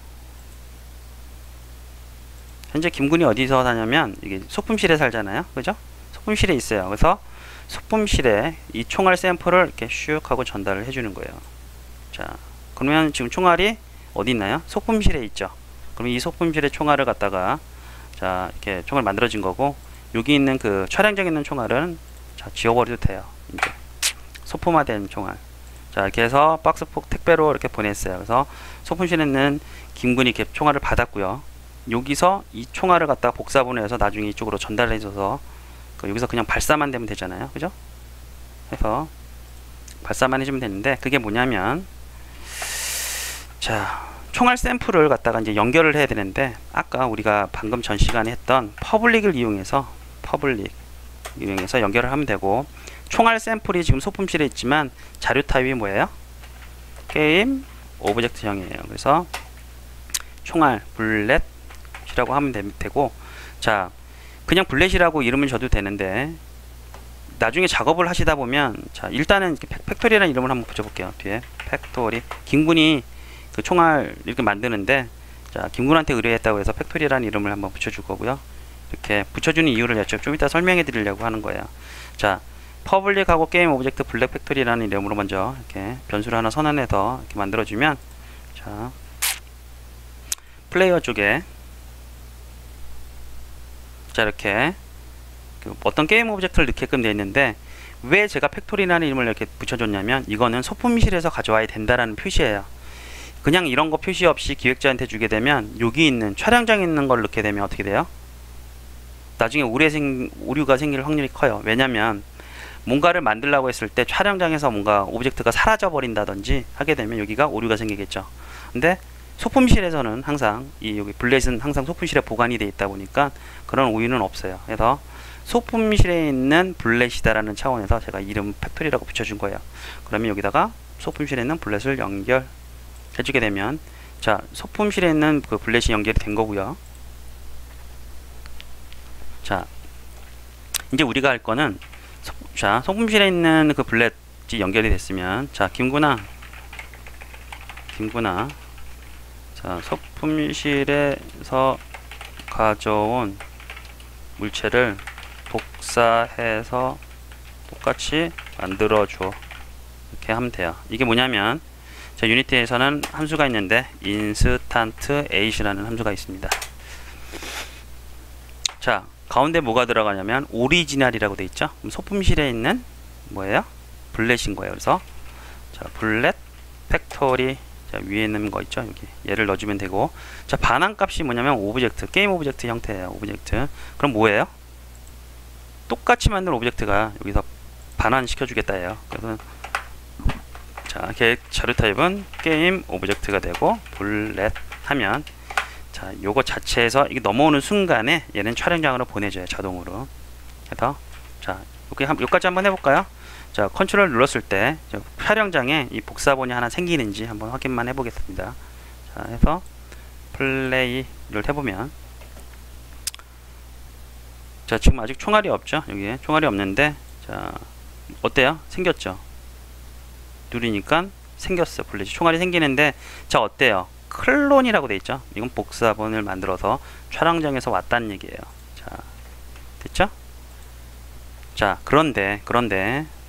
현재 김군이 어디서 사냐면, 이게 소품실에 살잖아요. 그죠? 소품실에 있어요. 그래서 소품실에 이 총알 샘플을 이렇게 슉 하고 전달을 해주는 거예요. 자, 그러면 지금 총알이 어디 있나요? 소품실에 있죠. 그러면 이 소품실의 총알을 갖다가, 자, 이렇게 총알 만들어진 거고, 여기 있는 그 촬영장에 있는 총알은, 자, 지워버려도 돼요. 이제 소품화된 총알. 자, 이렇게 해서 박스폭 택배로 이렇게 보냈어요. 그래서 소품실에 있는 김군이 이렇게 총알을 받았고요. 여기서 이 총알을 갖다가 복사본해서 나중에 이쪽으로 전달해 줘서 여기서 그냥 발사만 되면 되잖아요. 그죠? 해서 발사만 해주면 되는데, 그게 뭐냐면, 자, 총알 샘플을 갖다가 이제 연결을 해야 되는데, 아까 우리가 방금 전 시간에 했던 퍼블릭을 이용해서 연결을 하면 되고, 총알 샘플이 지금 소품실에 있지만 자료 타입이 뭐예요? 게임 오브젝트형이에요. 그래서 총알 블렛이라고 하면 되고, 자, 그냥 블렛이라고 이름을 줘도 되는데, 나중에 작업을 하시다 보면, 자, 일단은 팩토리라는 이름을 한번 붙여볼게요. 뒤에 팩토리. 김군이 그 총알 이렇게 만드는데, 자, 김군한테 의뢰했다고 해서 팩토리라는 이름을 한번 붙여줄 거고요. 이렇게 붙여주는 이유를 좀 이따 설명해 드리려고 하는 거예요. 자, 퍼블릭하고 게임 오브젝트 블랙 팩토리라는 이름으로 먼저 이렇게 변수를 하나 선언해서 이렇게 만들어주면, 자, 플레이어 쪽에, 자, 이렇게 어떤 게임 오브젝트를 넣게끔 되어 있는데, 왜 제가 팩토리라는 이름을 이렇게 붙여줬냐면, 이거는 소품실에서 가져와야 된다라는 표시예요. 그냥 이런 거 표시 없이 기획자한테 주게 되면, 여기 있는 촬영장에 있는 걸 넣게 되면 어떻게 돼요? 나중에 오류가 생길 확률이 커요. 왜냐면 뭔가를 만들려고 했을 때 촬영장에서 뭔가 오브젝트가 사라져 버린다든지 하게 되면 여기가 오류가 생기겠죠. 근데 소품실에서는 항상 여기 블렛은 항상 소품실에 보관이 되어 있다 보니까 그런 오류는 없어요. 그래서 소품실에 있는 블렛이다라는 차원에서 제가 이름 팩토리라고 붙여준 거예요. 그러면 여기다가 소품실에 있는 블렛을 연결해 주게 되면, 자, 소품실에 있는 그 블렛이 연결이 된 거고요. 자, 이제 우리가 할 거는, 자, 소품실에 있는 그 블렛이 연결이 됐으면, 자, 김구나, 자, 소품실에서 가져온 물체를 복사해서 똑같이 만들어줘. 이렇게 하면 돼요. 이게 뭐냐면, 자, 유니티에서는 함수가 있는데 instantA라는 함수가 있습니다. 자, 가운데 뭐가 들어가냐면 오리지널이라고 돼 있죠. 그럼 소품실에 있는 뭐예요? 블렛인 거예요. 그래서 자, 블렛 팩토리, 자, 위에 있는 거 있죠. 여기 얘를 넣어주면 되고, 자, 반환값이 뭐냐면 오브젝트, 게임 오브젝트 형태예요. 오브젝트. 그럼 뭐예요? 똑같이 만든 오브젝트가 여기서 반환시켜 주겠다예요. 그래서 자, 계획 자료 타입은 게임 오브젝트가 되고 블렛 하면, 자, 요거 자체에서 이게 넘어오는 순간에 얘는 촬영장으로 보내줘요. 자동으로. 그래서 자, 여기까지 한번 해볼까요? 자, 컨트롤 눌렀을 때 촬영장에 이 복사본이 하나 생기는지 한번 확인만 해보겠습니다. 자, 해서 플레이를 해보면, 자, 지금 아직 총알이 없죠. 여기에 총알이 없는데, 자, 어때요? 생겼죠? 누르니까 생겼어. 블렛이 총알이 생기는데, 자, 어때요? 클론이라고 돼 있죠. 이건 복사본을 만들어서 촬영장에서 왔다는 얘기예요. 자, 됐죠? 자, 그런데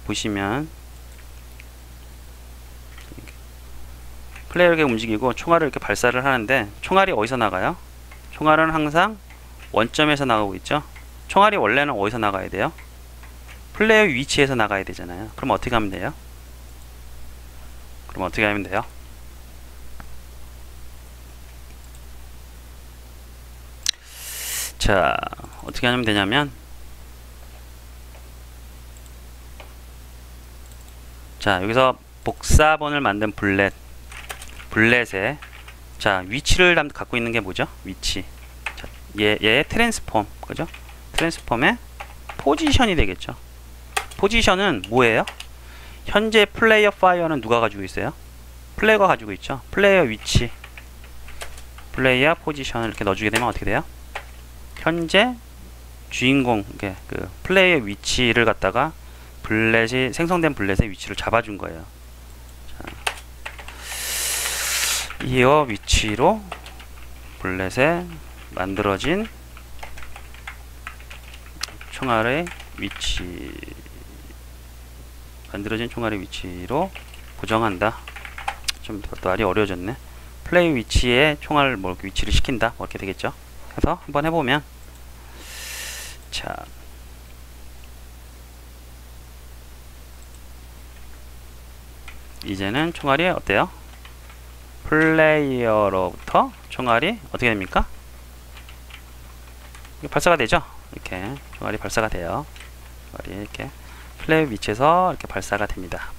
보시면 플레이어가 움직이고 총알을 이렇게 발사를 하는데, 총알이 어디서 나가요? 총알은 항상 원점에서 나가고 있죠. 총알이 원래는 어디서 나가야 돼요? 플레이어 위치에서 나가야 되잖아요. 그럼 어떻게 하면 돼요? 자, 어떻게 하면 되냐면, 자, 여기서 복사본을 만든 블렛에, 자, 위치를 갖고 있는 게 뭐죠? 위치. 자, 얘 트랜스폼, 그죠? 트랜스폼의 포지션이 되겠죠. 포지션은 뭐예요? 현재 플레이어 파이어는 누가 가지고 있어요? 플레이어가 가지고 있죠. 플레이어 위치, 플레이어 포지션을 이렇게 넣어주게 되면 어떻게 돼요? 현재 주인공, 그 플레이어 위치를 갖다가 생성된 블렛의 위치를 잡아준 거예요. 자, 이어 위치로 블렛에 만들어진 총알의 위치로 고정한다. 좀 더 말이 어려워졌네. 플레이 위치에 총알 위치를 시킨다. 이렇게 되겠죠. 그래서 한번 해보면, 자, 이제는 총알이 어때요? 플레이어로부터 총알이 어떻게 됩니까? 발사가 되죠. 이렇게 종아리 발사가 돼요. 종아리 이렇게 플랩 위치에서 이렇게 발사가 됩니다.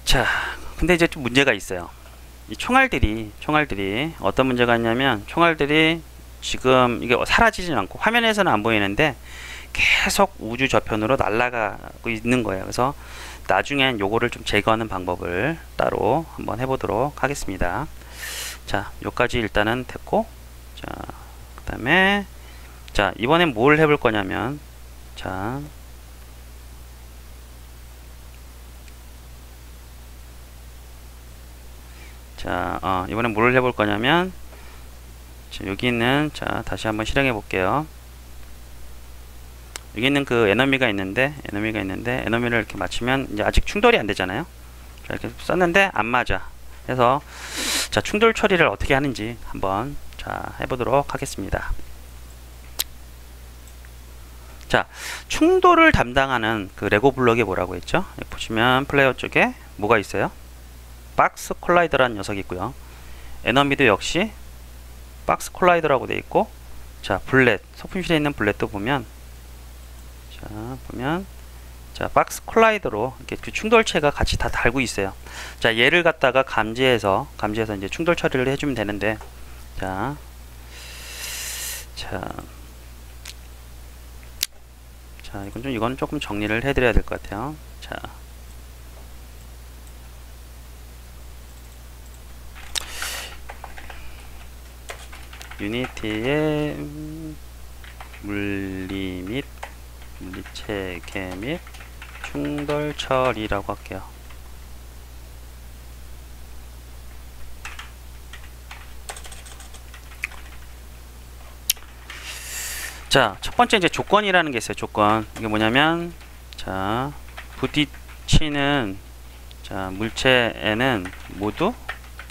자, 근데 이제 좀 문제가 있어요. 이 총알들이 어떤 문제가 있냐면, 총알들이 지금 이게 사라지진 않고 화면에서는 안 보이는데 계속 우주 저편으로 날아가고 있는 거예요. 그래서 나중엔 요거를 좀 제거하는 방법을 따로 한번 해보도록 하겠습니다. 자, 요까지 일단은 됐고, 자, 그 다음에 자, 이번엔 뭘 해볼 거냐면, 자, 이번엔 뭘 해볼 거냐면, 자, 여기 있는, 자, 다시 한번 실행해 볼게요. 여기 있는 그 에너미가 있는데 에너미를 이렇게 맞추면 이제 아직 충돌이 안 되잖아요. 자, 이렇게 썼는데 안 맞아. 그래서 자, 충돌 처리를 어떻게 하는지 한번 자, 해보도록 하겠습니다. 자, 충돌을 담당하는 그 레고 블럭이 뭐라고 했죠? 여기 보시면 플레이어 쪽에 뭐가 있어요? 박스 콜라이더라는 녀석이 있고요. 에너미도 역시 박스 콜라이더라고 되어 있고, 자, 블렛, 소품실에 있는 블렛도 보면, 자, 박스 콜라이더로 이렇게 그 충돌체가 같이 다 달고 있어요. 자, 얘를 갖다가 감지해서 이제 충돌 처리를 해주면 되는데, 자, 이건 조금 정리를 해드려야 될 것 같아요. 자, 유니티의 물리 및 물리체계 및 충돌 처리라고 할게요. 자, 첫 번째 이제 조건이라는 게 있어요. 조건. 이게 뭐냐면, 자, 부딪히는 자, 물체에는 모두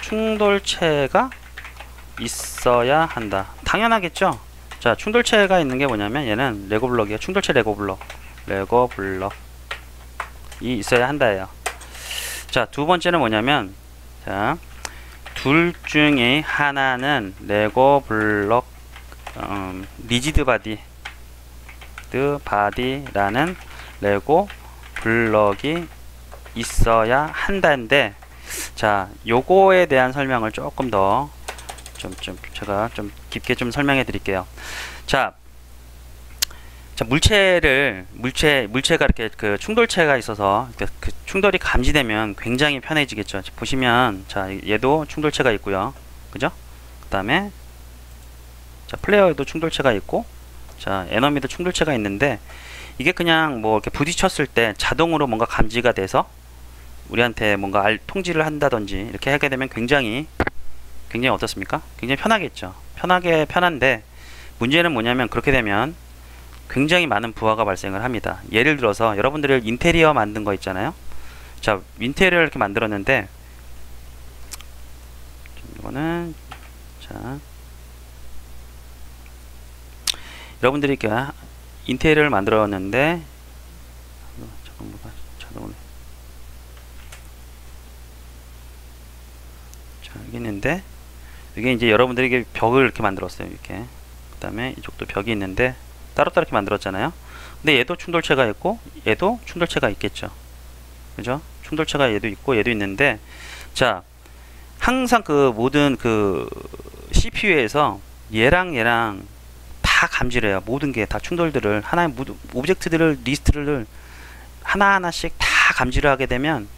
충돌체가 있어야 한다. 당연하겠죠? 자, 충돌체가 있는 게 뭐냐면, 얘는 레고 블럭이에요. 충돌체 레고 블럭이 있어야 한다예요. 자, 두 번째는 뭐냐면, 자, 둘 중에 하나는 레고 블럭 리지드 바디라는 레고 블럭이 있어야 한다는데, 자, 요거에 대한 설명을 조금 더 제가 좀 깊게 좀 설명해 드릴게요. 자, 물체가 이렇게 그 충돌체가 있어서 그 충돌이 감지되면 굉장히 편해지겠죠. 보시면, 자, 얘도 충돌체가 있고요. 그죠? 그 다음에, 자, 플레이어에도 충돌체가 있고, 자, 에너미도 충돌체가 있는데, 이게 그냥 뭐 이렇게 부딪혔을 때 자동으로 뭔가 감지가 돼서 우리한테 뭔가 통지를 한다든지 이렇게 하게 되면 굉장히 어떻습니까? 굉장히 편하겠죠. 편한데, 문제는 뭐냐면, 그렇게 되면 굉장히 많은 부하가 발생을 합니다. 예를 들어서 여러분들이 인테리어 만든 거 있잖아요. 자, 인테리어를 이렇게 만들었는데, 이거는, 자, 여러분들이 이렇게 인테리어를 만들었는데, 자, 여기 있는데, 이게 이제 여러분들이 벽을 이렇게 만들었어요. 이렇게. 그 다음에 이쪽도 벽이 있는데, 따로따로 이렇게 만들었잖아요. 근데 얘도 충돌체가 있고, 얘도 충돌체가 있겠죠. 그죠? 충돌체가 얘도 있고, 얘도 있는데, 자, 항상 그 모든 그 CPU에서 얘랑 다 감지를 해요. 모든 게 다 충돌들을, 하나의 오브젝트들을, 리스트를 하나하나씩 다 감지를 하게 되면,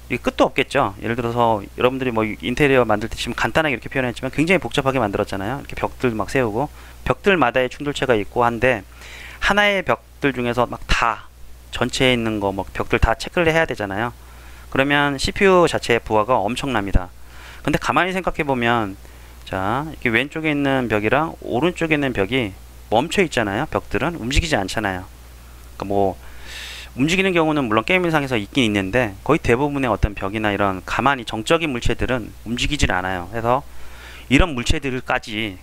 이게 끝도 없겠죠. 예를 들어서 여러분들이 뭐 인테리어 만들 때 지금 간단하게 이렇게 표현했지만 굉장히 복잡하게 만들었잖아요. 이렇게 벽들 막 세우고 벽들마다의 충돌체가 있고 한데, 하나의 벽들 중에서 막 다 전체에 있는 거 뭐 벽들 다 체크를 해야 되잖아요. 그러면 CPU 자체의 부하가 엄청납니다. 근데 가만히 생각해 보면, 자, 이렇게 왼쪽에 있는 벽이랑 오른쪽에 있는 벽이 멈춰 있잖아요. 벽들은 움직이지 않잖아요. 그러니까 뭐 움직이는 경우는 물론 게임상에서 있긴 있는데, 거의 대부분의 어떤 벽이나 이런 가만히 정적인 물체들은 움직이질 않아요. 그래서 이런 물체들까지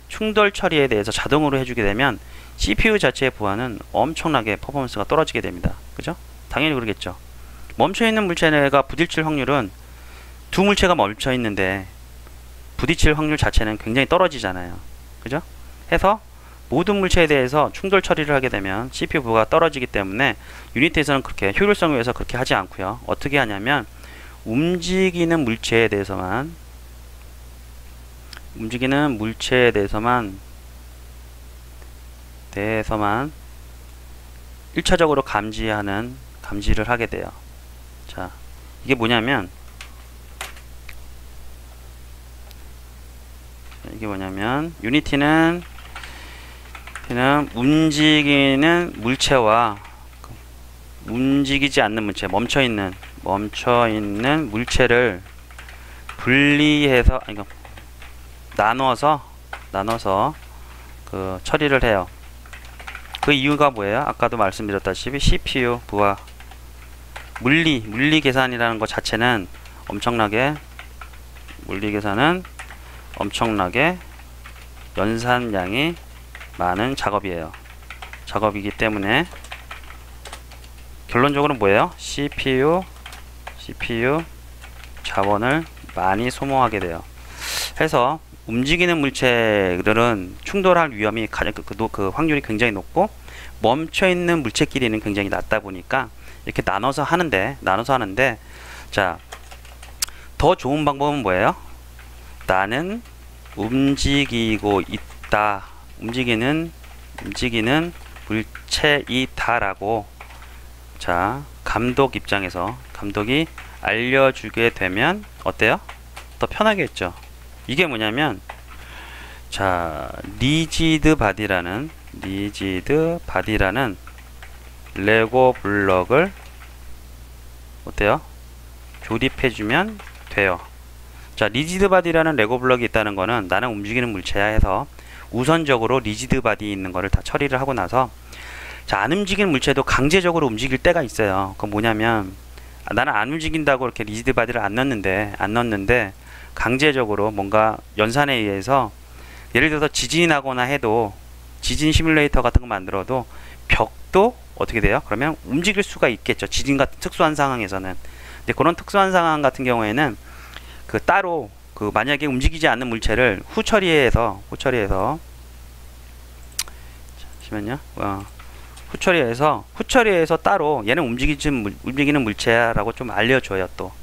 충돌 처리에 대해서 자동으로 해주게 되면 CPU 자체의 부하는 엄청나게 퍼포먼스가 떨어지게 됩니다. 그죠? 당연히 그러겠죠. 멈춰있는 물체가 부딪힐 확률은 두 물체가 멈춰 있는데 부딪힐 확률 자체는 굉장히 떨어지잖아요. 그죠? 해서 모든 물체에 대해서 충돌 처리를 하게 되면 CPU 부하가 떨어지기 때문에 유니티에서는 그렇게 효율성을 위해서 그렇게 하지 않고요. 어떻게 하냐면 움직이는 물체에 대해서만 1차적으로 감지를 하게 돼요. 자, 이게 뭐냐면 유니티는 움직이는 물체와 움직이지 않는 물체, 멈춰 있는 물체를 분리해서 나눠서 그 처리를 해요. 그 이유가 뭐예요? 아까도 말씀드렸다시피 CPU 부하 물리 계산이라는 것 자체는 엄청나게 연산량이 많은 작업이기 때문에 결론적으로 뭐예요? CPU 자원을 많이 소모하게 돼요. 해서 움직이는 물체들은 충돌할 위험이 그 확률이 굉장히 높고 멈춰있는 물체끼리는 굉장히 낮다 보니까 이렇게 나눠서 하는데 자, 더 좋은 방법은 뭐예요? 나는 움직이고 있다, 움직이는 물체이다 라고 자, 감독이 알려주게 되면 어때요? 더 편하겠죠. 이게 뭐냐면 자, 리지드 바디라는 레고 블럭을 어때요? 조립해주면 돼요. 자, 리지드 바디라는 레고 블럭이 있다는 거는 나는 움직이는 물체야 해서 우선적으로 리지드 바디 있는 거를 다 처리를 하고 나서 자, 안 움직이는 물체도 강제적으로 움직일 때가 있어요. 그건 뭐냐면 나는 안 움직인다고 이렇게 리지드 바디를 안 넣었는데 강제적으로 뭔가 연산에 의해서 예를 들어서 지진이 나거나 해도 지진 시뮬레이터 같은 거 만들어도 벽도 어떻게 돼요? 그러면 움직일 수가 있겠죠. 지진 같은 특수한 상황에서는. 근데 그런 특수한 상황 같은 경우에는 그 따로 그 만약에 움직이지 않는 물체를 후처리해서 잠시만요. 후처리해서 따로 얘는 움직이는 물체야라고 좀 알려줘요. 또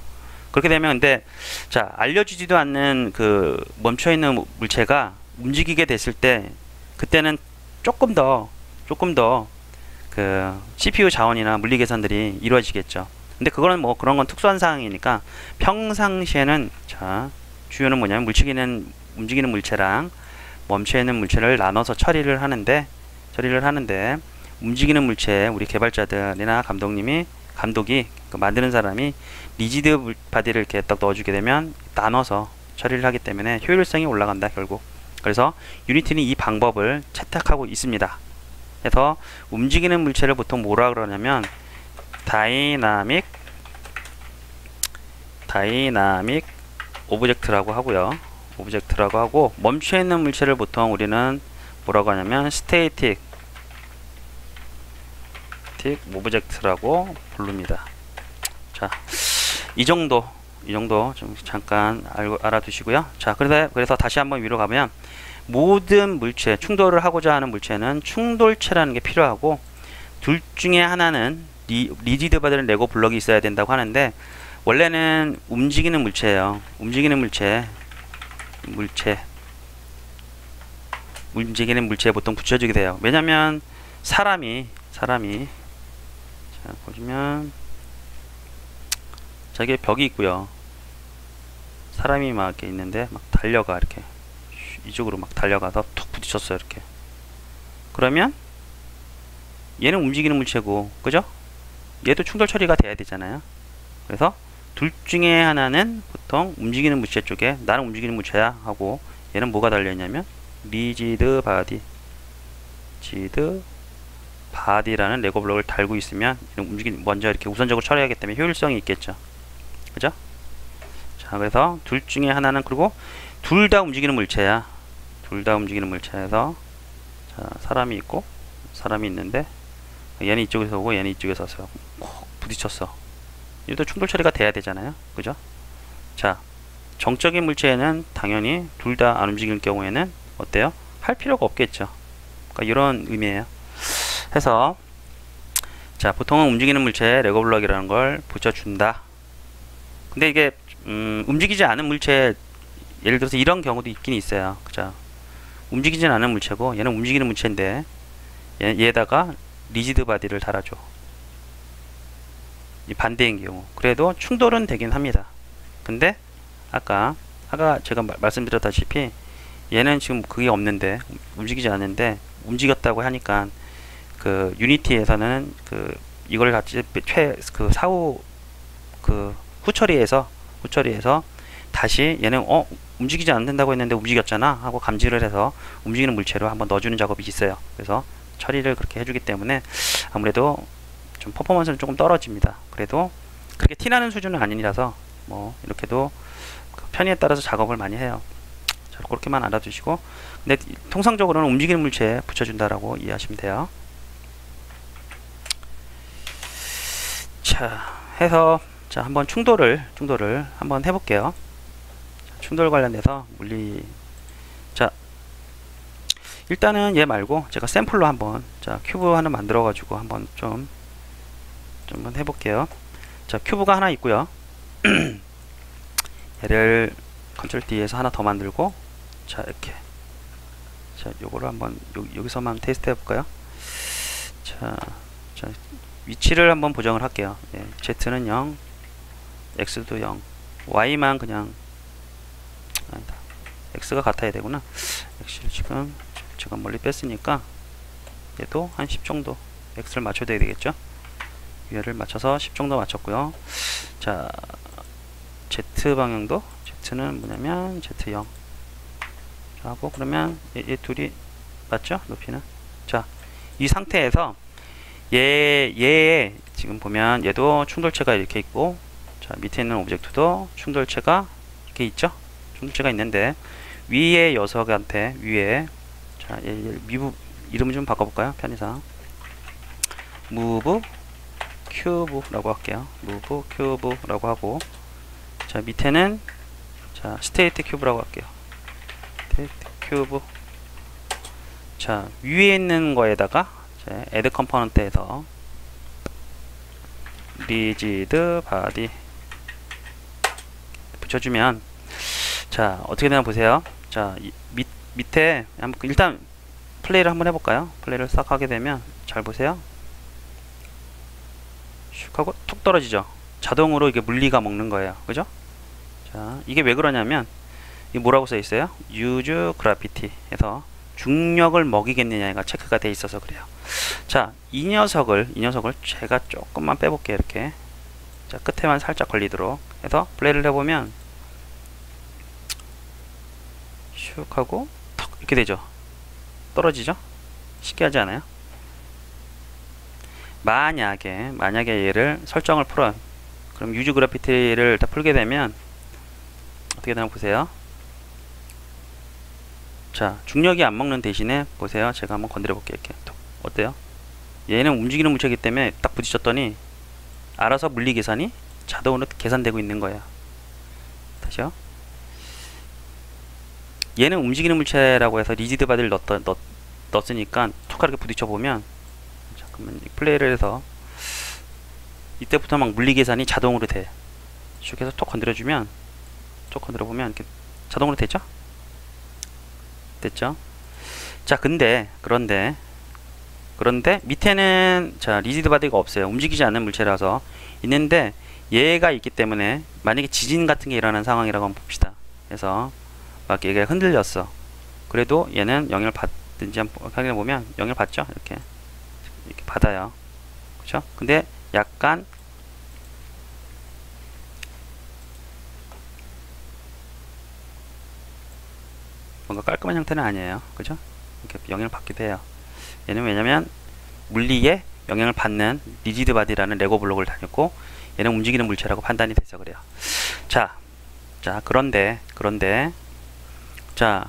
그렇게 되면 근데 자, 알려주지도 않는 그 멈춰있는 물체가 움직이게 됐을 때 그때는 조금 더 그 CPU 자원이나 물리 계산들이 이루어지겠죠. 근데 그거는 뭐 그런 건 특수한 상황이니까 평상시에는 자, 주요는 뭐냐면 움직이는 물체랑 멈춰있는 물체를 나눠서 처리를 하는데 움직이는 물체 우리 개발자들이나 감독이 그 만드는 사람이 리지드 바디를 이렇게 딱 넣어주게 되면 나눠서 처리를 하기 때문에 효율성이 올라간다 결국. 그래서 유니티는 이 방법을 채택하고 있습니다. 그래서 움직이는 물체를 보통 뭐라 그러냐면 다이나믹 오브젝트라고 하고 멈춰있는 물체를 보통 우리는 뭐라고 하냐면 스테이틱 오브젝트라고 부릅니다. 자, 이 정도 좀 잠깐 알아두시고요. 자, 그래서 다시 한번 위로 가면 모든 물체, 충돌을 하고자 하는 물체는 충돌체라는 게 필요하고 둘 중에 하나는 리지드 바디는 레고 블럭이 있어야 된다고 하는데 원래는 움직이는 물체예요. 움직이는 물체에 보통 붙여주게 돼요. 왜냐면 사람이 자, 보시면 저기 벽이 있고요. 사람이 막 이렇게 있는데 막 달려가 이렇게 이쪽으로 막 달려가서 툭 부딪혔어요. 이렇게. 그러면 얘는 움직이는 물체고, 그죠? 얘도 충돌 처리가 돼야 되잖아요. 그래서 둘 중에 하나는 보통 움직이는 물체 쪽에 나는 움직이는 물체야 하고 얘는 뭐가 달려있냐면 리지드 바디라는 레고 블록을 달고 있으면 먼저 이렇게 우선적으로 처리하기 때문에 효율성이 있겠죠. 그죠? 자, 그래서 둘 중에 하나는 그리고 둘 다 움직이는 물체야. 둘 다 움직이는 물체에서 자, 사람이 있고 사람이 있는데 얘는 이쪽에서 오고 얘는 이쪽에서 왔어요. 콕 부딪혔어. 얘도 충돌 처리가 돼야 되잖아요. 그죠? 자, 정적인 물체에는 당연히 둘 다 안 움직일 경우에는 어때요? 할 필요가 없겠죠. 그러니까 이런 의미예요. 해서 자, 보통은 움직이는 물체에 레고 블럭이라는 걸 붙여준다. 근데 이게 움직이지 않은 물체, 예를 들어서 이런 경우도 있긴 있어요. 그죠? 움직이진 않은 물체고 얘는 움직이는 물체인데 얘에다가 리지드 바디를 달아줘. 이 반대인 경우 그래도 충돌은 되긴 합니다. 근데 아까 제가 말씀드렸다시피 얘는 지금 그게 없는데 움직이지 않는데 움직였다고 하니까 그 유니티에서는 그 이걸 같이 사후 후처리해서 다시 얘는 움직이지 않는다고 했는데 움직였잖아 하고 감지를 해서 움직이는 물체로 한번 넣어주는 작업이 있어요. 그래서 처리를 그렇게 해주기 때문에 아무래도 좀 퍼포먼스는 조금 떨어집니다. 그래도 그렇게 티나는 수준은 아니라서 뭐 이렇게도 그 편의에 따라서 작업을 많이 해요. 자, 그렇게만 알아두시고, 근데 통상적으로는 움직이는 물체에 붙여준다라고 이해하시면 돼요. 자, 해서 자, 한번 충돌을 한번 해볼게요. 충돌 관련돼서 자, 일단은 얘 말고 제가 샘플로 한번 자, 큐브 하나 만들어 가지고 한번 좀 한번 해볼게요. 자, 큐브가 하나 있고요. 얘를 컨트롤 D에서 하나 더 만들고, 자, 이렇게 자, 요거를 한번 여기서만 테스트 해볼까요? 자, 위치를 한번 보정을 할게요. 예, Z는 0, X도 0, Y만 그냥 아니다. X가 같아야 되구나. X를 지금 제가 멀리 뺐으니까 얘도 한 10 정도 X를 맞춰야 되겠죠. 얘를 맞춰서 10 정도 맞췄고요. 자, Z 방향도 Z는 뭐냐면 Z0 하고, 그러면 얘 둘이 맞죠? 높이는. 자, 이 상태에서 얘 지금 보면 얘도 충돌체가 이렇게 있고, 자, 밑에 있는 오브젝트도 충돌체가 이렇게 있죠? 충돌체가 있는데 위에 녀석한테 위에 자, 얘 미브 이름 좀 바꿔볼까요? 편의상 move cube라고 할게요. move cube라고 하고, 자, 밑에는 자, state cube라고 할게요. state cube. 자, 위에 있는 거에다가 자, add component에서 rigid body 붙여주면, 자, 어떻게 되나 보세요. 자, 밑에 일단 플레이를 한번 해볼까요? 플레이를 싹 하게 되면 잘 보세요. 슉 하고 툭 떨어지죠. 자동으로 이게 물리가 먹는 거예요. 그죠? 자, 이게 왜 그러냐면 이 뭐라고 써 있어요? use gravity 해서 중력을 먹이겠느냐가 체크가 돼 있어서 그래요. 자, 이 녀석을 제가 조금만 빼볼게요. 이렇게 자, 끝에만 살짝 걸리도록 해서 플레이를 해보면 슉 하고 턱 이렇게 되죠. 떨어지죠? 신기하지 않아요? 만약에 얘를 설정을 풀어요. 그럼 유즈 그래피티를 다 풀게 되면 어떻게 되나 보세요. 자, 중력이 안 먹는 대신에 보세요. 제가 한번 건드려 볼게요. 이렇게 어때요? 얘는 움직이는 물체이기 때문에 딱 부딪혔더니 알아서 물리 계산이 자동으로 계산되고 있는 거예요. 다시요. 얘는 움직이는 물체라고 해서 리지드 바디를 넣었으니까 툭 하게 부딪혀 보면, 잠깐만 플레이를 해서 이때부터 막 물리 계산이 자동으로 돼. 쭉 해서 톡 건드려 보면 이렇게 자동으로 되죠? 됐죠? 자, 그런데 밑에는 자, 리지드 바디가 없어요. 움직이지 않는 물체라서 있는데 얘가 있기 때문에 만약에 지진 같은 게 일어나는 상황이라고 한번 봅시다. 그래서 막 얘가 흔들렸어. 그래도 얘는 영향을 받든지 한번 확인해 보면 영향을 받죠. 이렇게 받아요. 그렇죠? 근데 약간 뭔가 깔끔한 형태는 아니에요. 그죠? 이렇게 영향을 받기도 해요. 얘는 왜냐면 물리에 영향을 받는 리지드 바디라는 레고 블록을 다녔고 얘는 움직이는 물체라고 판단이 돼서 그래요. 자, 그런데 자,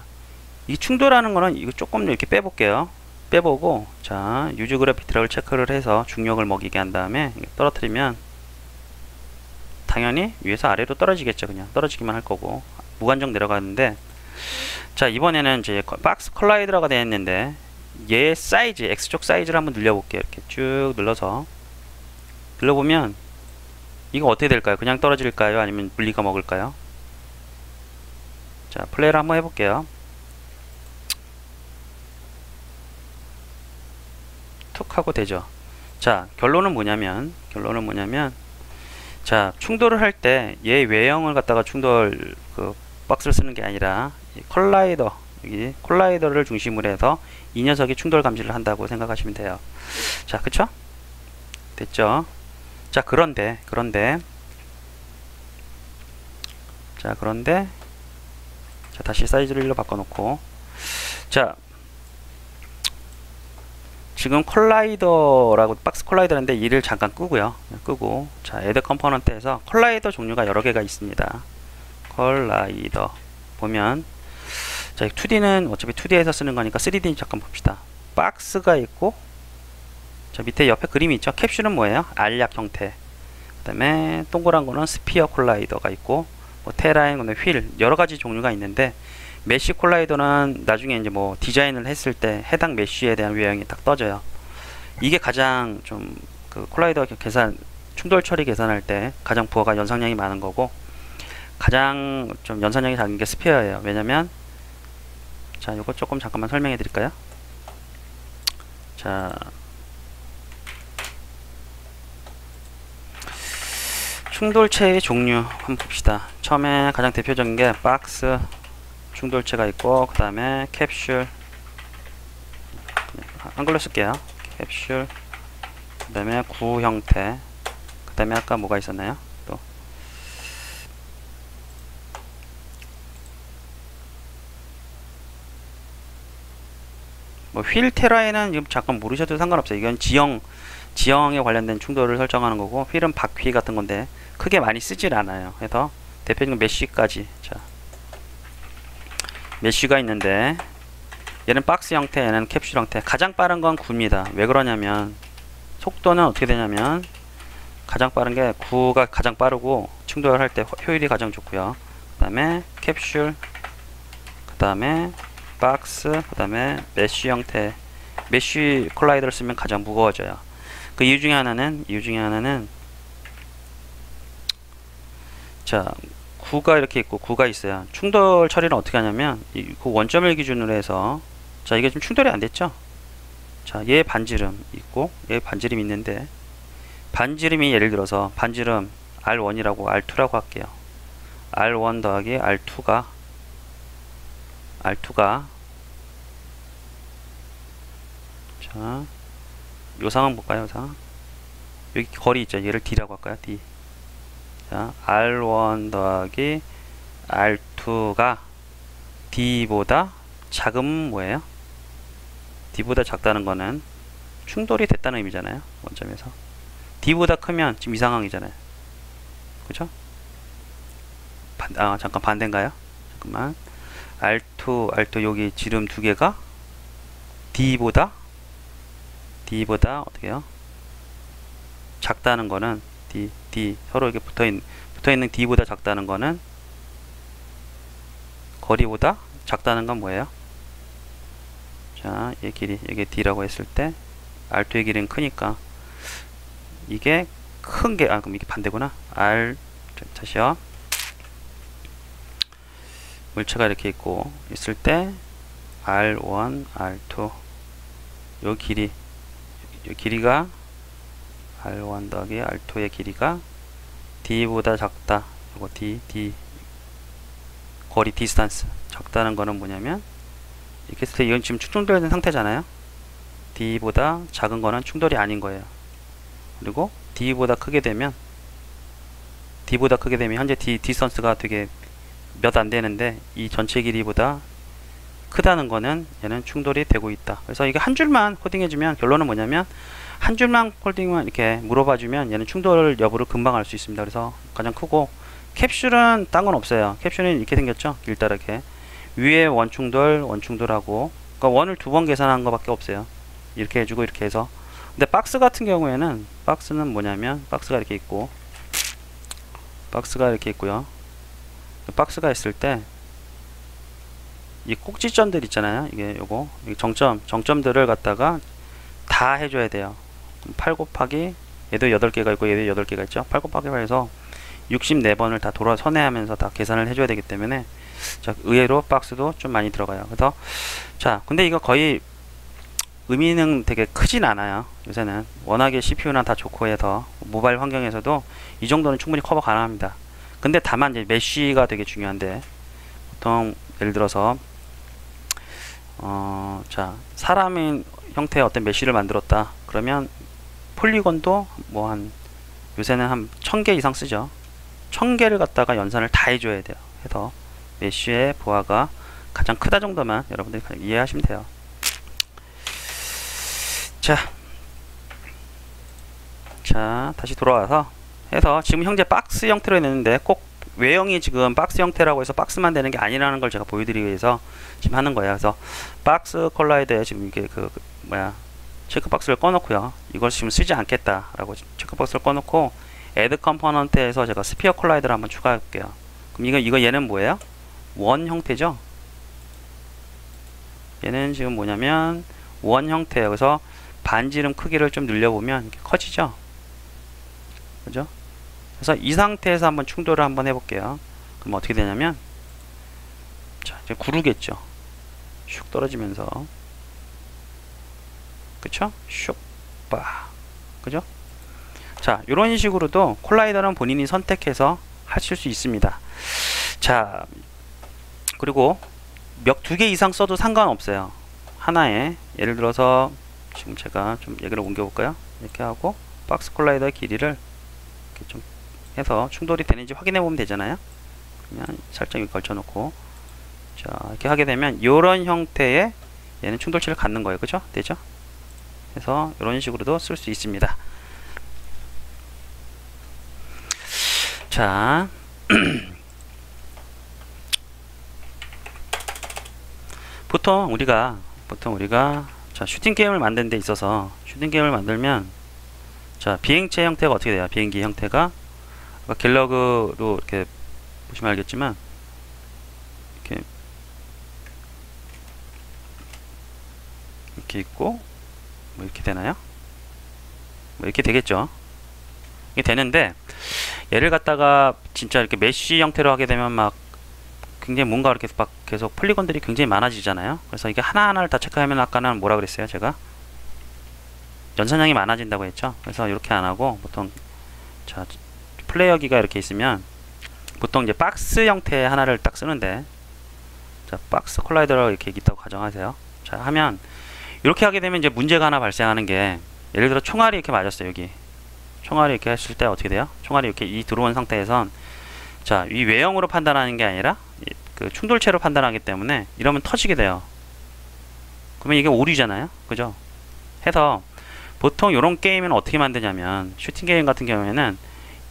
이 충돌하는 거는 이거 조금 이렇게 빼볼게요. 빼보고, 자, 유즈 그래피티라고 체크를 해서 중력을 먹이게 한 다음에 떨어뜨리면 당연히 위에서 아래로 떨어지겠죠. 그냥 떨어지기만 할 거고 무한정 내려가는데, 자 이번에는 이제 박스 컬라이더가 되어 있는데 얘 사이즈, X축 사이즈를 한번 늘려볼게요. 이렇게 쭉 눌러서 눌러보면 이거 어떻게 될까요? 그냥 떨어질까요? 아니면 물리가 먹을까요? 자 플레이를 한번 해볼게요. 툭 하고 되죠. 자 결론은 뭐냐면 자 충돌을 할 때 얘 외형을 갖다가 충돌 그 박스를 쓰는 게 아니라 컬라이더, 여기 콜라이더를 중심으로 해서 이 녀석이 충돌 감지를 한다고 생각하시면 돼요. 자 그쵸? 됐죠? 자 그런데 자 다시 사이즈를 1로 바꿔놓고, 자 지금 컬라이더라고 박스 컬라이더인데 이를 잠깐 끄고요. 끄고, 자 애드 컴포넌트에서 컬라이더 종류가 여러 개가 있습니다. 컬라이더 보면, 자 2D는 어차피 2D에서 쓰는 거니까 3D 잠깐 봅시다. 박스가 있고, 자 밑에 옆에 그림이 있죠. 캡슐은 뭐예요? 알약 형태. 그 다음에 동그란 거는 스피어 콜라이더가 있고, 뭐 테라인, 휠 여러 가지 종류가 있는데, 메쉬 콜라이더는 나중에 이제 뭐 디자인을 했을 때 해당 메쉬에 대한 외형이 딱 떠져요. 이게 가장 좀 그 콜라이더 계산, 충돌 처리 계산할 때 가장 부하가 연산량이 많은 거고, 가장 좀 연산량이 작은 게 스피어예요. 왜냐면, 자 이거 조금 잠깐만 설명해 드릴까요? 자 충돌체의 종류 한번 봅시다. 처음에 가장 대표적인 게 박스 충돌체가 있고, 그 다음에 캡슐, 한글로 쓸게요. 캡슐, 그 다음에 구 형태, 그 다음에 아까 뭐가 있었나요? 또 뭐 휠 테라에는 지금 잠깐 모르셔도 상관없어요. 이건 지형에 관련된 충돌을 설정하는 거고, 휠은 바퀴 같은 건데 크게 많이 쓰질 않아요. 그래서 대표적인 메쉬까지, 자 메쉬가 있는데 얘는 박스 형태, 얘는 캡슐 형태. 가장 빠른 건 9입니다. 왜 그러냐면, 속도는 어떻게 되냐면, 가장 빠른 게 9가 가장 빠르고 충돌할 때 효율이 가장 좋고요. 그 다음에 캡슐, 그 다음에 박스, 그 다음에 메쉬 형태. 메쉬 콜라이더를 쓰면 가장 무거워져요. 그 이유 중에 하나는 자 9가 이렇게 있고 9가 있어요. 충돌 처리는 어떻게 하냐면, 그 원점을 기준으로 해서, 자 이게 좀 충돌이 안 됐죠. 자 얘 반지름 있고 얘 반지름 있는데, 반지름이 예를 들어서 반지름 R1이라고 R2라고 할게요. R1 더하기 R2가 자 요상한 볼까요? 요상 여기 거리 있죠. 얘를 D라고 할까요? D. 자 R1 더하기 R2가 D보다 작으면 뭐예요? D보다 작다는 거는 충돌이 됐다는 의미잖아요. 원점에서 D보다 크면 지금 이 상황이잖아요. 그죠? 잠깐 반대인가요? 잠깐만. R2 여기 지름 두 개가 D보다 어떻게 해요? 작다는 거는 D 서로 이렇게 붙어있는 D보다 작다는 거는, 거리보다 작다는 건 뭐예요? 자, 얘 길이, 이게 D라고 했을 때 R2의 길이는 크니까 이게 큰 게, 그럼 이게 반대구나. 다시요. 물체가 이렇게 있고 있을 때 R1, R2 요 길이가 R1 더하기 R2의 길이가 D보다 작다. 요거 D 거리 디스턴스 작다는 거는 뭐냐면, 이렇게 했을 때 이건 지금 충돌된 상태잖아요. D보다 작은 거는 충돌이 아닌 거예요. 그리고 D보다 크게 되면 현재 D 디스턴스가 되게 몇 안 되는데, 이 전체 길이보다 크다는 거는 얘는 충돌이 되고 있다. 그래서 이게 한 줄만 코딩해주면, 결론은 뭐냐면 한 줄만 코딩만 이렇게 물어봐주면 얘는 충돌 여부를 금방 알 수 있습니다. 그래서 가장 크고, 캡슐은 딴 건 없어요. 캡슐은 이렇게 생겼죠. 길다랗게 위에 원충돌하고, 그러니까 원을 두 번 계산한 거밖에 없어요. 이렇게 해주고 이렇게 해서. 근데 박스 같은 경우에는, 박스는 뭐냐면 박스가 이렇게 있고, 박스가 이렇게 있고요. 박스가 있을 때 이 꼭지점들 있잖아요. 이게 요거 정점들을 갖다가 다 해줘야 돼요. 8 곱하기 얘도 8개가 있고 얘도 8개가 있죠. 8 곱하기 8에서 64번을 다 돌아 선회하면서 다 계산을 해줘야 되기 때문에 자, 의외로 박스도 좀 많이 들어가요. 그래서 자, 근데 이거 거의 의미는 되게 크진 않아요. 요새는 워낙에 CPU나 다 좋고 해서 모바일 환경에서도 이 정도는 충분히 커버 가능합니다. 근데 다만 이제 메쉬가 되게 중요한데 보통 예를 들어서 자, 사람인 형태의 어떤 메쉬를 만들었다. 그러면 폴리곤도 뭐 한 요새는 한 1000개 이상 쓰죠. 1000개를 갖다가 연산을 다 해줘야 돼요. 해서 메쉬의 부하가 가장 크다 정도만 여러분들이 이해하시면 돼요. 자, 다시 돌아와서 해서 지금 현재 박스 형태로 했는데 꼭 외형이 지금 박스 형태라고 해서 박스만 되는 게 아니라는 걸 제가 보여드리기 위해서 지금 하는 거예요. 그래서 박스 콜라이더에 지금 이게 체크박스를 꺼놓고요. 이걸 지금 쓰지 않겠다라고 체크박스를 꺼놓고 애드 컴포넌트에서 제가 스피어 콜라이더를 한번 추가할게요. 그럼 이거 얘는 뭐예요? 원 형태죠? 얘는 지금 뭐냐면 원 형태예요. 그래서 반지름 크기를 좀 늘려보면 이렇게 커지죠? 그죠? 그래서 이 상태에서 한번 충돌을 한번 해볼게요. 그럼 어떻게 되냐면 자, 이제 구르겠죠? 슉 떨어지면서 그쵸? 슉 빠 그죠? 자, 이런 식으로도 콜라이더는 본인이 선택해서 하실 수 있습니다. 자, 그리고 두 개 이상 써도 상관없어요. 하나에 예를 들어서 지금 제가 좀 얘기를 옮겨볼까요? 이렇게 하고 박스 콜라이더 길이를 이렇게 좀 해서 충돌이 되는지 확인해 보면 되잖아요. 그냥 살짝 여기 걸쳐놓고 자, 이렇게 하게 되면 이런 형태의 얘는 충돌치를 갖는 거예요. 그죠? 되죠? 그래서 이런 식으로도 쓸 수 있습니다. 자, 보통 우리가 자, 슈팅 게임을 만드는 데 있어서 슈팅 게임을 만들면 자, 비행체 형태가 어떻게 돼요? 비행기 형태가 갤러그로 이렇게 보시면 알겠지만 이렇게 있고 뭐 이렇게 되나요? 뭐 이렇게 되겠죠. 이게 되는데 얘를 갖다가 진짜 이렇게 메쉬 형태로 하게 되면 막 굉장히 뭔가 이렇게 막 계속 폴리곤들이 굉장히 많아지잖아요. 그래서 이게 하나하나를 다 체크하면 아까는 뭐라 그랬어요? 제가 연산량이 많아진다고 했죠. 그래서 이렇게 안 하고 보통 자, 플레이어기가 이렇게 있으면 보통 이제 박스 형태 하나를 딱 쓰는데 자, 박스 콜라이더가 이렇게 있다고 가정하세요. 자, 하면 이렇게 하게 되면 이제 문제가 하나 발생하는 게 예를 들어 총알이 이렇게 맞았어요. 여기 총알이 이렇게 했을 때 어떻게 돼요? 총알이 이렇게 들어온 상태에선 자, 이 외형으로 판단하는 게 아니라 그 충돌체로 판단하기 때문에 이러면 터지게 돼요. 그러면 이게 오류잖아요. 그죠? 해서 보통 이런 게임은 어떻게 만드냐면 슈팅 게임 같은 경우에는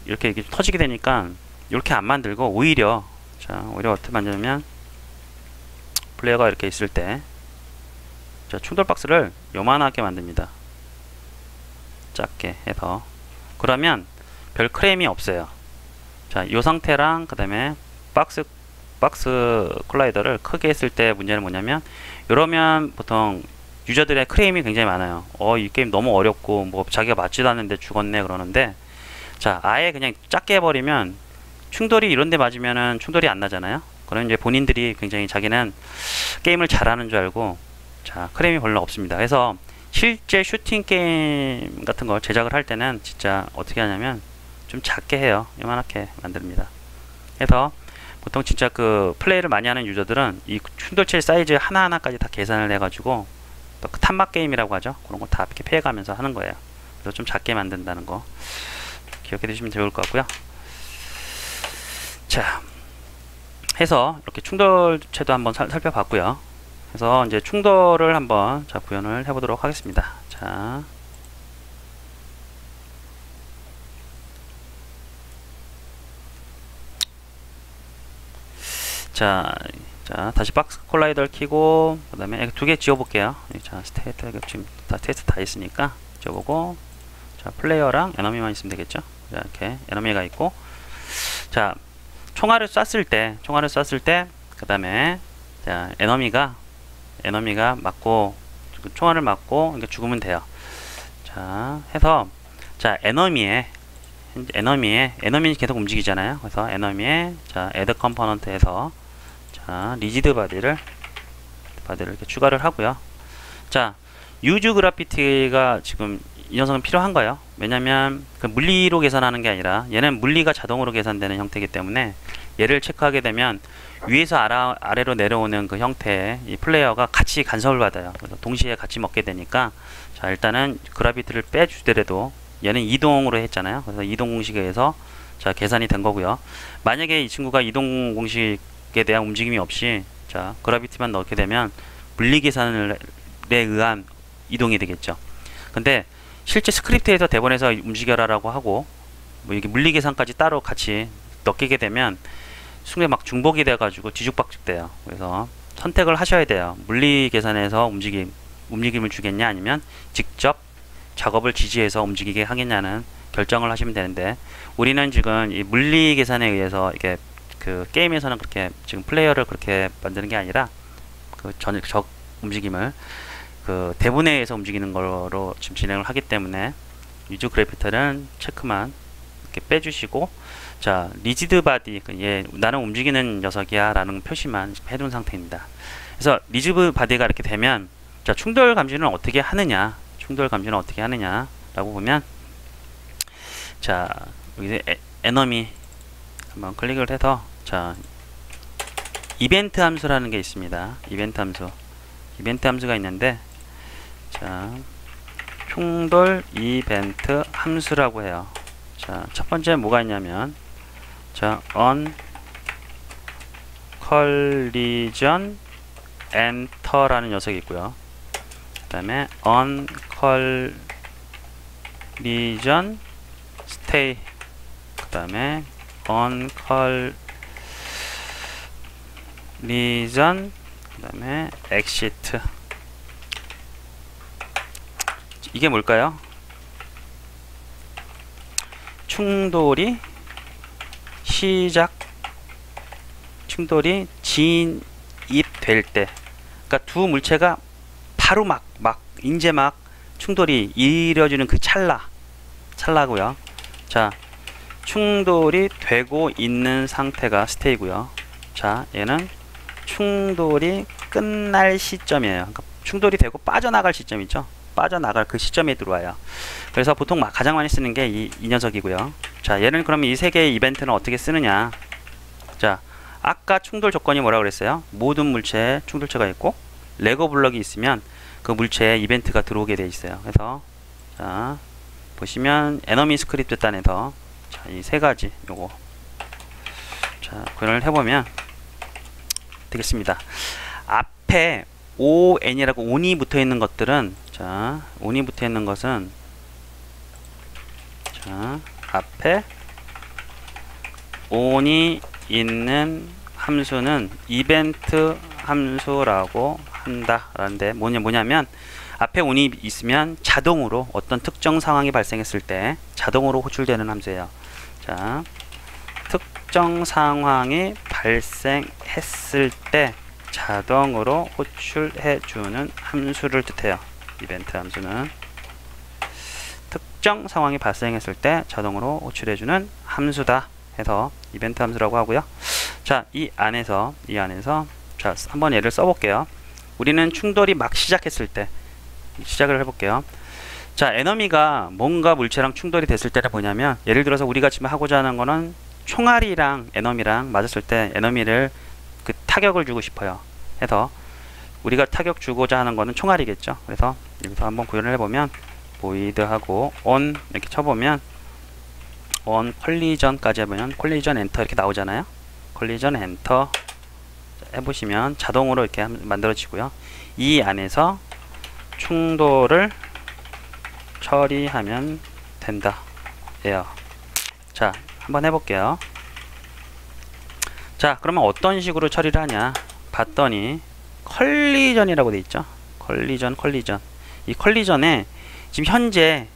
이렇게 터지게 되니까 이렇게 안 만들고 오히려 어떻게 만드냐면 플레이어가 이렇게 있을 때 자, 충돌 박스를 요만하게 만듭니다. 작게 해서 그러면 별 크레임이 없어요. 자, 이 상태랑 그 다음에 박스 콜라이더를 크게 했을 때 문제는 뭐냐면 이러면 보통 유저들의 크레임이 굉장히 많아요. 이 게임 너무 어렵고 뭐 자기가 맞지도 않는데 죽었네 그러는데 자, 아예 그냥 작게 해버리면 충돌이 이런데 맞으면은 충돌이 안 나잖아요. 그러면 이제 본인들이 굉장히 자기는 게임을 잘하는 줄 알고 자, 크레임이 별로 없습니다. 그래서 실제 슈팅 게임 같은 걸 제작을 할 때는 진짜 어떻게 하냐면 좀 작게 해요. 요만하게 만듭니다. 그래서 보통 진짜 그 플레이를 많이 하는 유저들은 이 충돌체 사이즈 하나하나까지 다 계산을 해가지고 또 그 탐막 게임이라고 하죠. 그런 거 다 이렇게 피해가면서 하는 거예요. 그래서 좀 작게 만든다는 거 기억해 두시면 좋을 것 같고요. 자, 해서 이렇게 충돌체도 한번 살펴봤고요. 그래서 이제 충돌을 한번 자, 구현을 해보도록 하겠습니다. 자, 다시 박스 콜라이더를 키고 그 다음에 두 개 지워볼게요. 자, 스테이트 지금 다 테스트 다 있으니까 지워보고 자, 플레이어랑 에너미만 있으면 되겠죠. 자, 이렇게 에너미가 있고 자, 총알을 쐈을 때 그 다음에 자, 에너미가 맞고 총알을 맞고 이렇게 죽으면 돼요. 자, 해서 자, 에너미는 계속 움직이잖아요. 그래서 에너미에 자, 애드 컴포넌트에서 자, 리지드 바디를 이렇게 추가를 하고요. 자, 유즈 그래피티가 지금 이 녀석은 필요한 거예요. 왜냐면 그 물리로 계산하는 게 아니라 얘는 물리가 자동으로 계산되는 형태이기 때문에 얘를 체크하게 되면 위에서 아래로 내려오는 그 형태의 이 플레이어가 같이 간섭을 받아요. 그래서 동시에 같이 먹게 되니까 자, 일단은 그래비티를 빼주더라도 얘는 이동으로 했잖아요. 그래서 이동 공식에 의해서 자, 계산이 된 거고요. 만약에 이 친구가 이동 공식에 대한 움직임이 없이 자, 그래비티만 넣게 되면 물리 계산에 의한 이동이 되겠죠. 근데 실제 스크립트에서 대본에서 움직여라라고 하고 뭐 이게 물리 계산까지 따로 같이 넣게 되면 순간 막 중복이 돼가지고 뒤죽박죽돼요. 그래서 선택을 하셔야 돼요. 물리 계산에서 움직임을 주겠냐 아니면 직접 작업을 지지해서 움직이게 하겠냐는 결정을 하시면 되는데 우리는 지금 이 물리 계산에 의해서 이게 그 게임에서는 그렇게 지금 플레이어를 그렇게 만드는 게 아니라 그 적 움직임을 그 대본에 의해서 움직이는 거로 지금 진행을 하기 때문에 유즈 그래피티는 체크만 이렇게 빼주시고 자, 리지드 바디 얘 나는 움직이는 녀석이야 라는 표시만 해둔 상태입니다. 그래서 리지드 바디가 이렇게 되면 자, 충돌 감지는 어떻게 하느냐 라고 보면 자, 여기 에너미 한번 클릭을 해서 자, 이벤트 함수라는 게 있습니다. 이벤트 함수가 있는데 자, 충돌 이벤트 함수라고 해요. 자, 첫 번째 뭐가 있냐면 자, on collision enter라는 녀석이 있고요. 그 다음에 on collision stay, 그 다음에 on collision, 그 다음에 exit. 이게 뭘까요? 충돌이 진입될 때, 그러니까 두 물체가 바로 막 충돌이 이루어지는 그 찰나고요. 자, 충돌이 되고 있는 상태가 스테이고요. 자, 얘는 충돌이 끝날 시점이에요. 그러니까 충돌이 되고 빠져나갈 시점이죠. 빠져나갈 그 시점에 들어와요. 그래서 보통 가장 많이 쓰는 게 이 녀석이고요. 자, 얘는 그러면 이 세 개의 이벤트는 어떻게 쓰느냐? 자, 아까 충돌 조건이 뭐라고 그랬어요? 모든 물체에 충돌체가 있고 레고 블럭이 있으면 그 물체에 이벤트가 들어오게 돼 있어요. 그래서 자, 보시면 에너미 스크립트 단에서 자, 이 세 가지 요거 자, 구현을 해보면 되겠습니다. 앞에 on이라고 on이 붙어 있는 것들은 자, on이 붙어 있는 것은 자, 앞에 on이 있는 함수는 이벤트 함수라고 한다라는데 뭐냐면 앞에 on이 있으면 자동으로 어떤 특정 상황이 발생했을 때 자동으로 호출되는 함수예요. 자, 특정 상황이 발생했을 때 자동으로 호출해주는 함수를 뜻해요. 이벤트 함수는 특정 상황이 발생했을 때 자동으로 호출해주는 함수다 해서 이벤트 함수라고 하고요. 자, 이 안에서 자, 한번 예를 써볼게요. 우리는 충돌이 막 시작했을 때 시작을 해볼게요. 자, 에너미가 뭔가 물체랑 충돌이 됐을 때는 뭐냐면 예를 들어서 우리가 지금 하고자 하는 거는 총알이랑 에너미랑 맞았을 때 에너미를 그 타격을 주고 싶어요. 해서 우리가 타격 주고자 하는 거는 총알이겠죠. 그래서 여기서 한번 구현을 해보면 void하고 on 이렇게 쳐보면 on collision까지 해보면 collision enter 이렇게 나오잖아요. collision enter 해보시면 자동으로 이렇게 만들어지고요. 이 안에서 충돌을 처리하면 된다 예요. 자, 한번 해볼게요. 자, 그러면 어떤 식으로 처리를 하냐 봤더니 컬리전이라고 돼 있죠. 컬리전. 이 컬리전에 지금 현재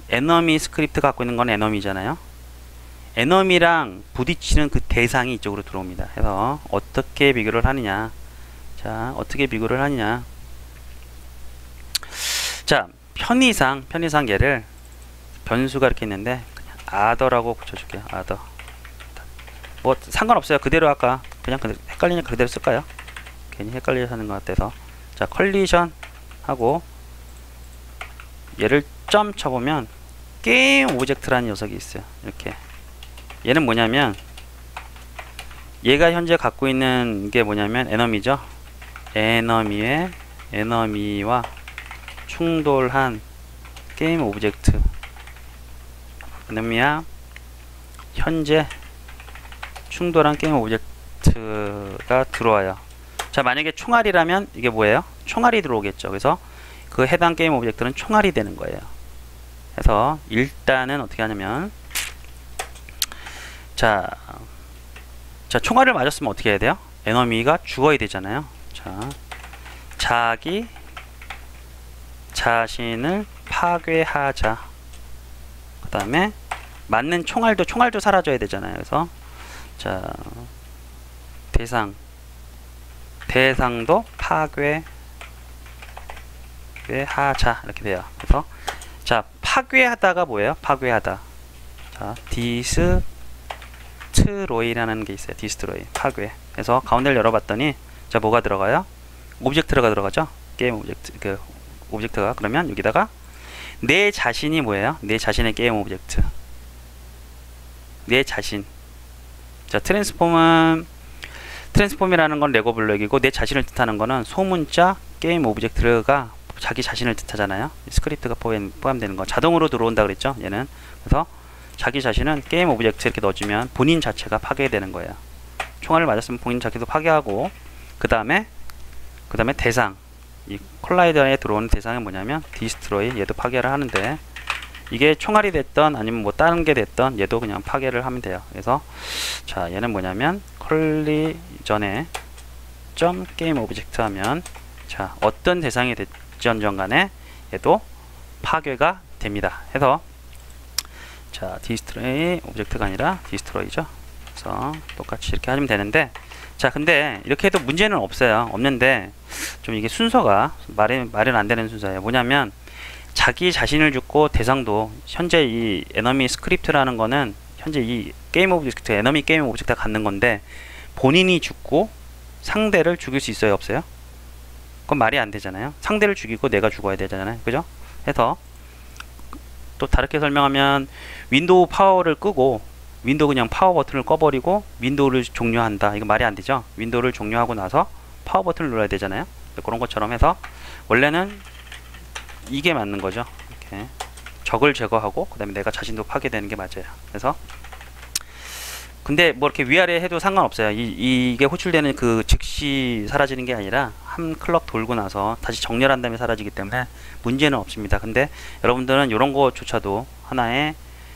에너미 스크립트 갖고 있는 건 에너미잖아요. 에너미랑 부딪히는 그 대상이 이쪽으로 들어옵니다. 그래서 어떻게 비교를 하느냐. 자, 어떻게 비교를 하느냐. 자, 편의상 얘를 변수가 이렇게 있는데 그냥 other라고 붙여줄게요. other. 뭐 상관없어요. 그대로 아까 그냥 헷갈리니까 그대로 쓸까요? 괜히 헷갈려서 하는 것 같아서. 자, 컬리션 하고 얘를 점 쳐보면 게임 오브젝트라는 녀석이 있어요. 이렇게. 얘는 뭐냐면 얘가 현재 갖고 있는 게 뭐냐면 에너미죠. 에너미와 충돌한 게임 오브젝트. 에너미와 현재 충돌한 게임 오브젝트가 들어와요. 자, 만약에 총알이라면 이게 뭐예요? 총알이 들어오겠죠. 그래서 그 해당 게임 오브젝트는 총알이 되는 거예요. 그래서 일단은 어떻게 하냐면 자, 총알을 맞았으면 어떻게 해야 돼요? 에너미가 죽어야 되잖아요. 자, 자기 자신을 파괴하자. 그 다음에 맞는 총알도 사라져야 되잖아요. 그래서 자, 대상도 파괴하자 이렇게 돼요. 그래서 자, 파괴하다가 뭐예요? 파괴하다. 자, 디스트로이라는 게 있어요. 디스트로이, 파괴. 그래서 가운데를 열어봤더니 자, 뭐가 들어가요? 오브젝트가 들어가죠. 게임 오브젝트, 그 오브젝트가. 그러면 여기다가 내 자신이 뭐예요? 내 자신의 게임 오브젝트. 내 자신. 자, 트랜스폼이라는 건 레고 블록이고 내 자신을 뜻하는 거는 소문자 게임 오브젝트가 자기 자신을 뜻하잖아요. 스크립트가 포함되는 거 자동으로 들어온다 그랬죠. 얘는. 그래서 자기 자신은 게임 오브젝트 이렇게 넣어주면 본인 자체가 파괴되는 거예요. 총알을 맞았으면 본인 자체도 파괴하고 그 다음에 대상, 이 콜라이더에 들어오는 대상은 뭐냐면 디스트로이, 얘도 파괴를 하는데 이게 총알이 됐던 아니면 뭐 다른 게 됐던 얘도 그냥 파괴를 하면 돼요. 그래서 자, 얘는 뭐냐면 컬리전에 점 게임 오브젝트 하면 자, 어떤 대상이 됐던 간에 얘도 파괴가 됩니다. 해서 자, 디스트로이 오브젝트가 아니라 디스트로이죠. 그래서 똑같이 이렇게 하시면 되는데 자, 근데 이렇게 해도 문제는 없는데 좀 이게 순서가 말은 안 되는 순서예요. 뭐냐면 자기 자신을 죽고 대상도 현재 이 에너미 스크립트라는 거는 현재 이 게임 오브젝트, 에너미 게임 오브젝트가 갖는 건데 본인이 죽고 상대를 죽일 수 있어요, 없어요? 그건 말이 안 되잖아요. 상대를 죽이고 내가 죽어야 되잖아요. 그죠? 해서 또 다르게 설명하면 윈도우 파워를 끄고 윈도우 그냥 파워 버튼을 꺼버리고 윈도우를 종료한다. 이거 말이 안 되죠? 윈도우를 종료하고 나서 파워 버튼을 눌러야 되잖아요. 그런 것처럼 해서 원래는 이게 맞는 거죠. 이렇게 적을 제거하고 그 다음에 내가 자신도 파괴되는 게 맞아요. 그래서 근데 뭐 이렇게 위아래 해도 상관없어요. 이게 호출되는 그 즉시 사라지는 게 아니라 한 클럭 돌고 나서 다시 정렬한 다음에 사라지기 때문에 문제는 없습니다. 근데 여러분들은 이런 거조차도 하나의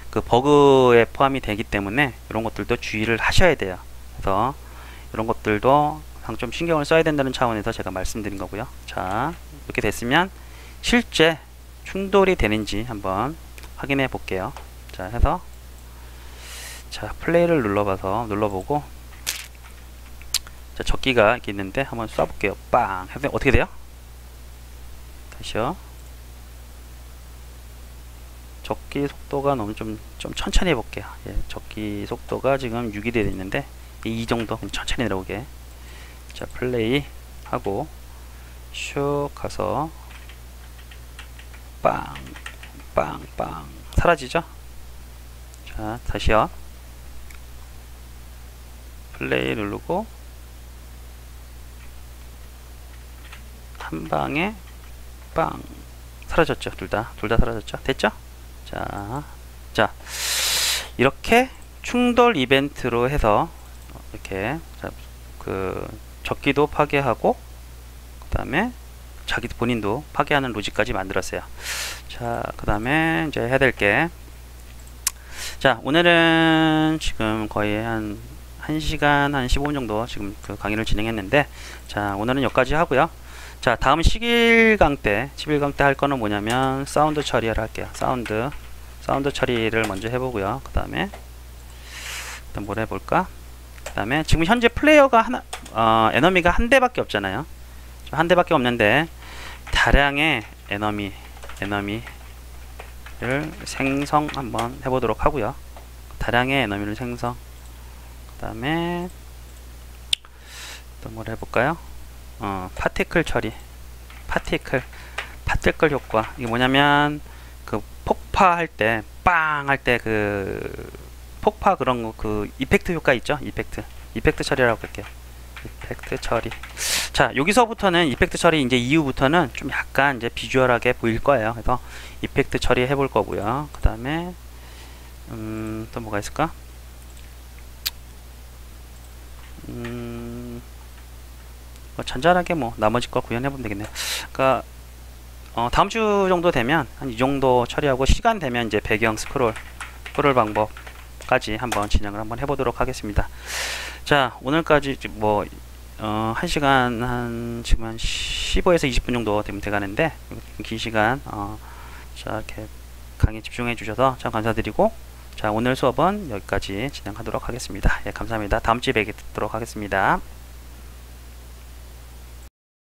그 버그에 포함이 되기 때문에 이런 것들도 주의를 하셔야 돼요. 그래서 이런 것들도 좀 신경을 써야 된다는 차원에서 제가 말씀드린 거고요. 자, 이렇게 됐으면 실제 충돌이 되는지 한번 확인해 볼게요. 자, 해서 자, 플레이를 눌러보고 자, 적기가 이렇게 있는데 한번 쏴볼게요. 빵! 해서 어떻게 돼요? 다시요. 적기 속도가 너무 좀 천천히 해볼게요. 예, 적기 속도가 지금 6이 되어 있는데 이 정도 천천히 내려오게. 자, 플레이 하고 슉 가서 빵! 빵! 빵! 사라지죠? 자, 다시요. 플레이 누르고 한 방에 빵! 사라졌죠. 둘 다 사라졌죠. 됐죠? 자, 이렇게 충돌 이벤트로 해서 이렇게 그 적기도 파괴하고 그 다음에 자기 본인도 파괴하는 로직까지 만들었어요. 자, 그 다음에 이제 해야 될 게 자, 오늘은 지금 거의 한 1시간 한 15분 정도 지금 그 강의를 진행했는데 자, 오늘은 여기까지 하고요. 자, 다음 11강 때 할 거는 뭐냐면 사운드 처리를 할게요. 사운드 처리를 먼저 해보고요. 그 다음에 일단 뭘 해볼까? 그 다음에 지금 현재 플레이어가 에너미가 한 대밖에 없잖아요. 한 대밖에 없는데 다량의 에너미를 생성 한번 해보도록 하고요. 다량의 에너미를 생성. 그 다음에 또 뭘 해볼까요? 파티클 처리. 파티클 효과. 이게 뭐냐면 그 폭파할 때 빵 할 때 그 폭파 그런 거 그 이펙트 효과 있죠? 이펙트 처리라고 할게요. 이펙트 처리. 자, 여기서부터는 이펙트 처리 이제 이후부터는 좀 약간 이제 비주얼하게 보일 거예요. 그래서 이펙트 처리 해볼 거고요. 그 다음에 또 뭐가 있을까? 뭐 잔잔하게 뭐 나머지 거 구현해 보면 되겠네요. 그러니까 다음 주 정도 되면 한 이 정도 처리하고 시간 되면 이제 배경 스크롤 방법까지 한번 진행을 한번 해보도록 하겠습니다. 자, 오늘까지 뭐 1시간 한 지금 한 15에서 20분 정도 되면 돼가는데 긴 시간 자, 이렇게 강의 집중해 주셔서 참 감사드리고, 자, 오늘 수업은 여기까지 진행하도록 하겠습니다. 예, 감사합니다. 다음 주에 뵙도록 하겠습니다.